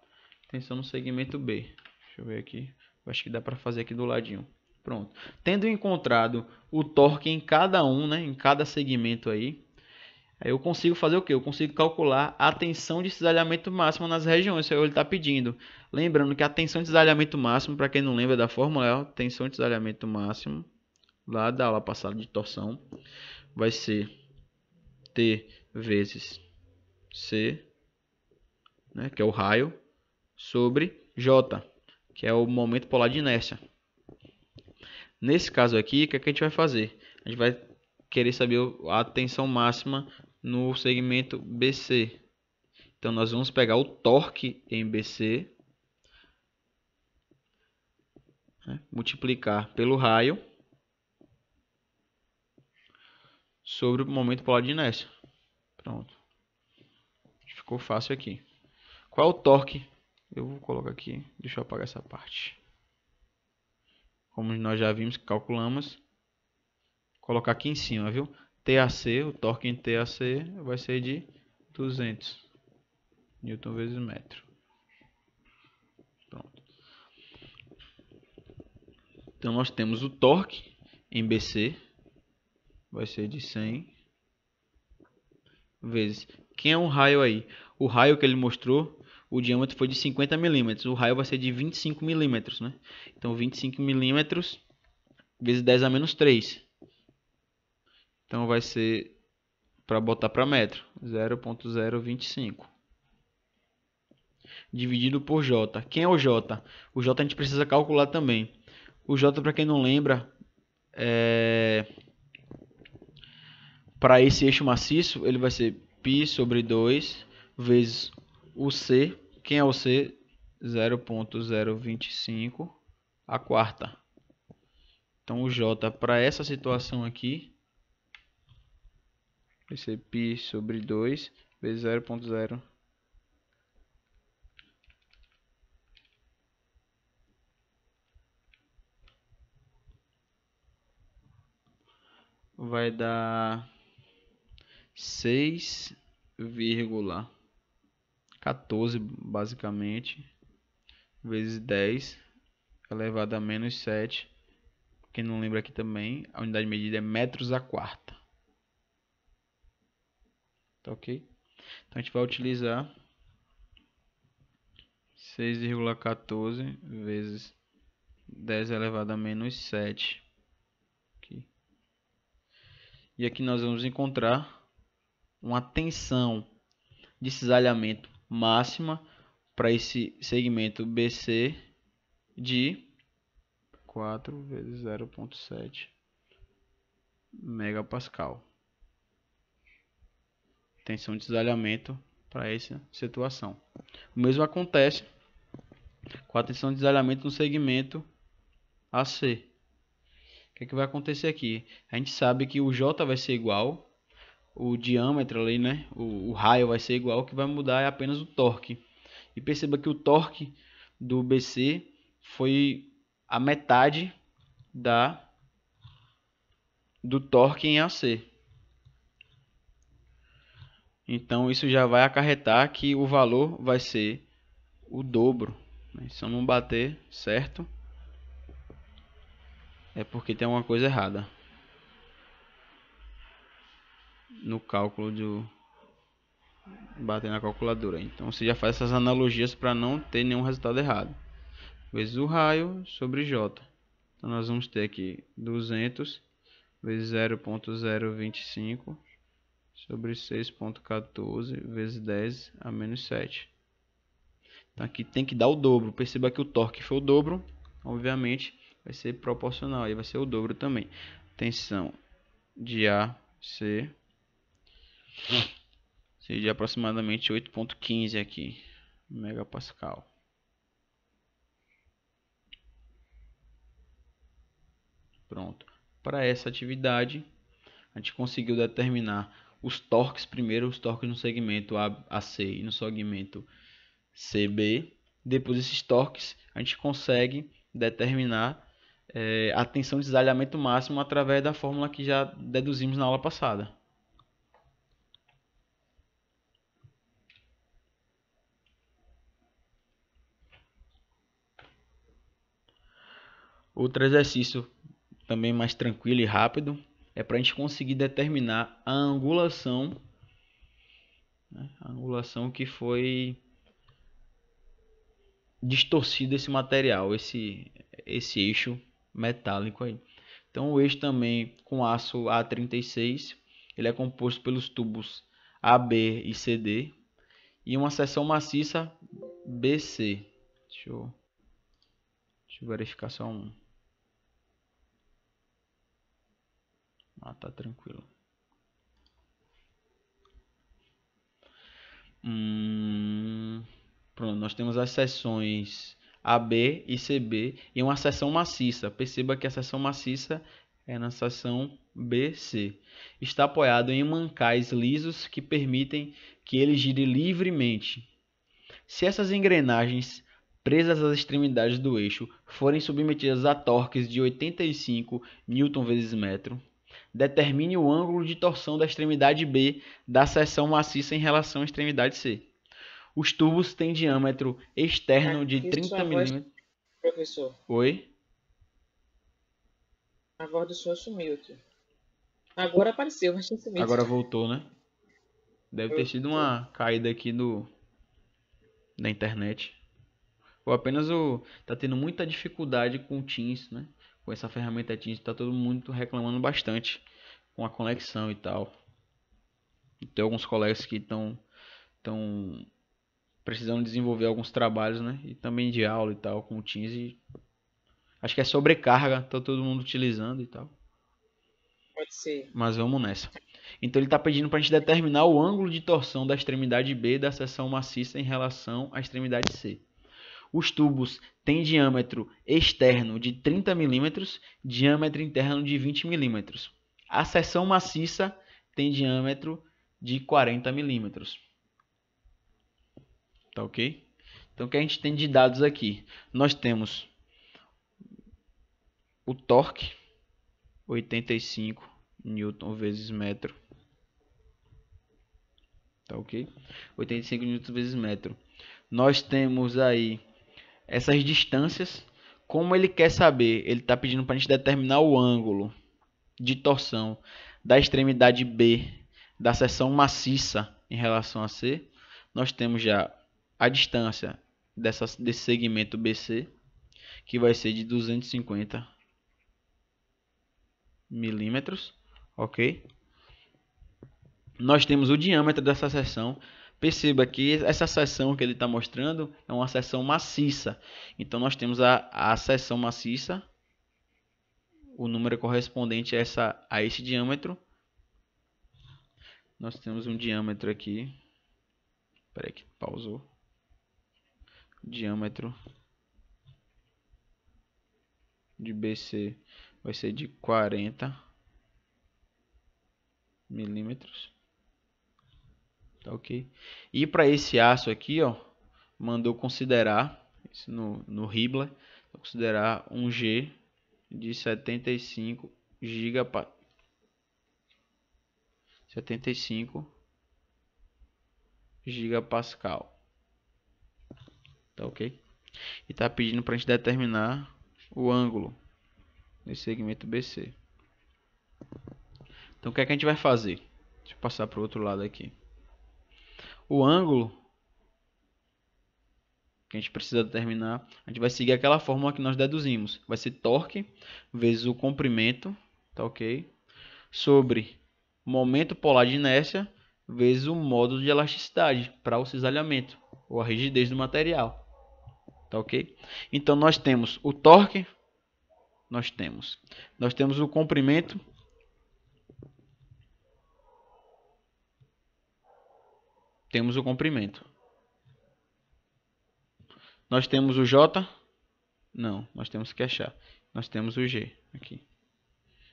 tensão no segmento B. Deixa eu ver aqui. Eu acho que dá para fazer aqui do ladinho. Pronto. Tendo encontrado o torque em cada um, né? Em cada segmento aí eu consigo fazer o que? Eu consigo calcular a tensão de cisalhamento máximo nas regiões que ele está pedindo. Lembrando que a tensão de cisalhamento máximo, para quem não lembra da fórmula, é a tensão de cisalhamento máximo, lá da aula passada de torção, vai ser T vezes C, né, que é o raio, sobre J, que é o momento polar de inércia. Nesse caso aqui, o que a gente vai fazer? A gente vai querer saber a tensão máxima no segmento BC. Então nós vamos pegar o torque em BC, né, multiplicar pelo raio sobre o momento polar de inércia. Pronto. Ficou fácil aqui. Qual é o torque? Eu vou colocar aqui, deixa eu apagar essa parte. Como nós já vimos que calculamos, colocar aqui em cima, viu? TAC, o torque em TAC vai ser de 200 Newton vezes metro. Pronto. Então nós temos o torque em BC, vai ser de 100 vezes. Quem é um raio aí? O raio que ele mostrou, o diâmetro foi de 50 milímetros. O raio vai ser de 25 milímetros, né? Então 25 milímetros vezes 10 a menos 3. Então vai ser, para botar para metro, 0,025. Dividido por J. Quem é o J? O J a gente precisa calcular também. O J, para quem não lembra, para esse eixo maciço, ele vai ser π sobre 2 vezes o C. Quem é o C? 0,025 a quarta. Então o J para essa situação aqui vai ser π sobre 2 vezes 0,025. vai dar 6,14 basicamente, vezes 10 elevado a menos 7. Quem não lembra aqui também, a unidade de medida é metros a quarta. Tá ok? Então a gente vai utilizar 6,14 vezes 10 elevado a menos 7. Aqui. E aqui nós vamos encontrar uma tensão de cisalhamento máxima para esse segmento BC de 4 vezes 0,7 megapascal. Tensão de cisalhamento para essa situação. O mesmo acontece com a tensão de cisalhamento no segmento AC. O que vai acontecer aqui? A gente sabe que o J vai ser igual, o diâmetro ali, né? O raio vai ser igual, o que vai mudar é apenas o torque. E perceba que o torque do BC foi a metade do torque em AC. Então isso já vai acarretar que o valor vai ser o dobro. Se eu não bater certo, é porque tem alguma coisa errada no cálculo de bater na calculadora. Então você já faz essas analogias para não ter nenhum resultado errado. Vezes o raio sobre J. Então nós vamos ter aqui 200 vezes 0,025 sobre 6,14 vezes 10 a menos 7. Então aqui tem que dar o dobro. Perceba que o torque foi o dobro, obviamente vai ser proporcional, aí vai ser o dobro também. Tensão de AC seria aproximadamente 8,15 aqui, megapascal. Pronto. Para essa atividade, a gente conseguiu determinar os torques primeiro, os torques no segmento AC e no segmento CB. Depois desses torques, a gente consegue determinar a tensão de cisalhamento máximo através da fórmula que já deduzimos na aula passada. Outro exercício também mais tranquilo e rápido é para a gente conseguir determinar a angulação, né? A angulação que foi distorcido esse material, esse eixo metálico aí. Então o eixo também com aço A36, ele é composto pelos tubos AB e CD e uma seção maciça BC. Deixa eu verificar só um. Tá tranquilo. Pronto, nós temos as seções AB e CB e uma seção maciça. Perceba que a seção maciça é na seção BC. Está apoiado em mancais lisos que permitem que ele gire livremente. Se essas engrenagens presas às extremidades do eixo forem submetidas a torques de 85 Nm vezes metro, determine o ângulo de torção da extremidade B da seção maciça em relação à extremidade C. Os tubos têm diâmetro externo de 30 mm. Professor. Oi? A voz do senhor sumiu aqui. Agora apareceu, mas tinha sumido. Agora voltou, né? Deve ter sido uma caída aqui da internet. Ou apenas tá tendo muita dificuldade com o Teams, né? Com essa ferramenta Teams, tá todo mundo reclamando bastante com a conexão e tal. E tem alguns colegas que estão precisando desenvolver alguns trabalhos, né? E também de aula e tal com o Teams. E acho que é sobrecarga, tá todo mundo utilizando e tal. Pode ser. Mas vamos nessa. Então ele está pedindo para a gente determinar o ângulo de torção da extremidade B da seção maciça em relação à extremidade C. Os tubos têm diâmetro externo de 30 mm, diâmetro interno de 20 mm. A seção maciça tem diâmetro de 40 mm. Tá ok? Então o que a gente tem de dados aqui? Nós temos o torque, 85 newton vezes metro. Tá ok? 85 newton vezes metro. Nós temos aí essas distâncias. Como ele quer saber? Ele está pedindo para a gente determinar o ângulo de torção da extremidade B da seção maciça em relação a C. Nós temos já a distância desse segmento BC, que vai ser de 250 milímetros, ok? Nós temos o diâmetro dessa seção. Perceba que essa seção que ele está mostrando é uma seção maciça. Então nós temos a seção maciça, o número correspondente a esse diâmetro. Nós temos um diâmetro aqui. Espera aí que pausou. Diâmetro de BC vai ser de 40 milímetros. Tá ok? E para esse aço aqui, ó, mandou considerar, isso no Ribler, considerar um G de 75 gigapascal. Tá ok? E tá pedindo para a gente determinar o ângulo nesse segmento BC. Então o que é que a gente vai fazer? Deixa eu passar para o outro lado aqui. O ângulo que a gente precisa determinar, a gente vai seguir aquela fórmula que nós deduzimos. Vai ser torque vezes o comprimento, tá ok? Sobre momento polar de inércia vezes o módulo de elasticidade para o cisalhamento, ou a rigidez do material. Tá ok? Então nós temos o torque, nós temos o comprimento, nós temos o J, não, nós temos que achar, nós temos o G aqui.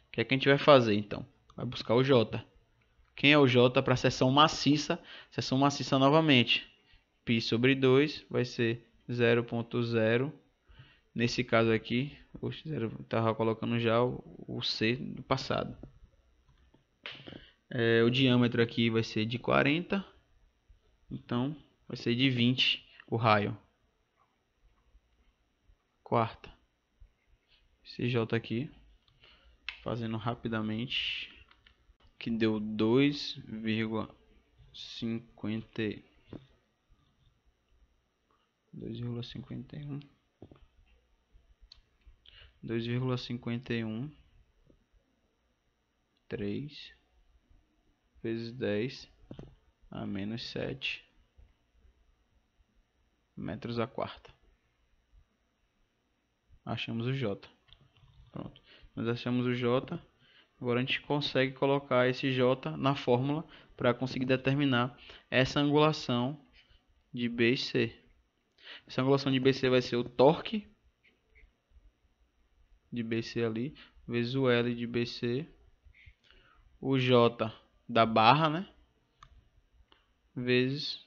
O que é que a gente vai fazer então? Vai buscar o J. Quem é o J para a seção maciça? Seção maciça novamente. Π sobre 2 vai ser 0,0. Nesse caso aqui, eu estava colocando já o C do passado. O diâmetro aqui vai ser de 40. Então, vai ser de 20 o raio. Quarta. Esse J aqui. Fazendo rapidamente. Que deu 2,51 3 vezes 10 a menos 7 metros a quarta. Achamos o J. Pronto. Nós achamos o J. Agora a gente consegue colocar esse J na fórmula para conseguir determinar essa angulação de B e C. Essa angulação de BC vai ser o torque de BC ali, vezes o L de BC, o J da barra, né? Vezes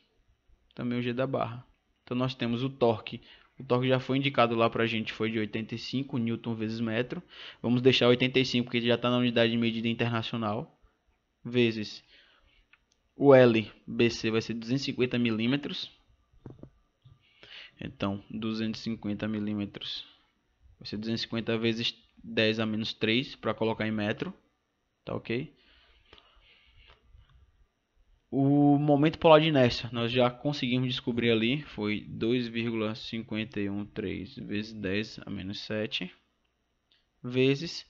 também o G da barra. Então nós temos o torque. O torque já foi indicado lá pra gente, foi de 85 Newton vezes metro. Vamos deixar 85 porque já está na unidade de medida internacional. Vezes o L BC vai ser 250 milímetros. Então 250 milímetros vai ser 250 vezes 10 a menos 3 para colocar em metro. Tá ok? O momento polar de inércia, nós já conseguimos descobrir ali, foi 2,513 vezes 10 a menos 7, vezes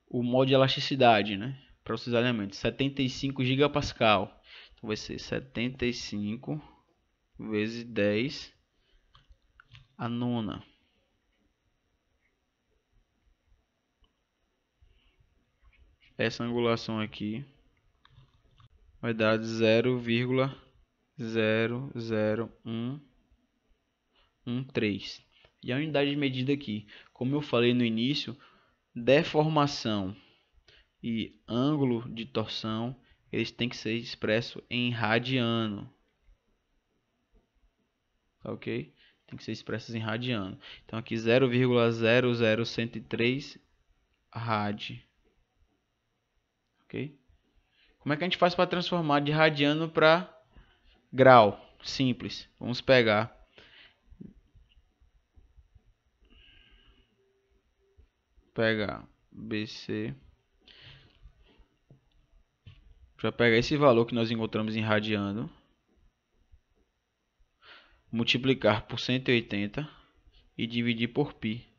o modo de elasticidade, né, para o cisalhamento, 75 gigapascal. Então vai ser 75 vezes 10 a nona. Essa angulação aqui vai dar 0,00113. E a unidade de medida aqui, como eu falei no início, deformação e ângulo de torção, eles têm que ser expressos em radiano. Ok? Tem que ser expressos em radiano. Então aqui 0,00103 rad. ok? Como é que a gente faz para transformar de radiano para grau? Simples. Vamos pegar BC. Já pegar esse valor que nós encontramos em radiano, multiplicar por 180 e dividir por π.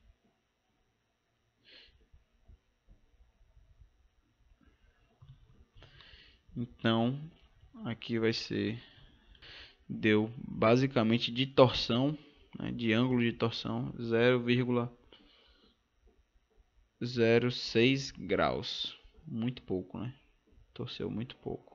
Então, aqui vai ser, deu basicamente de torção, né, de ângulo de torção, 0,06 graus. Muito pouco, né? Torceu muito pouco.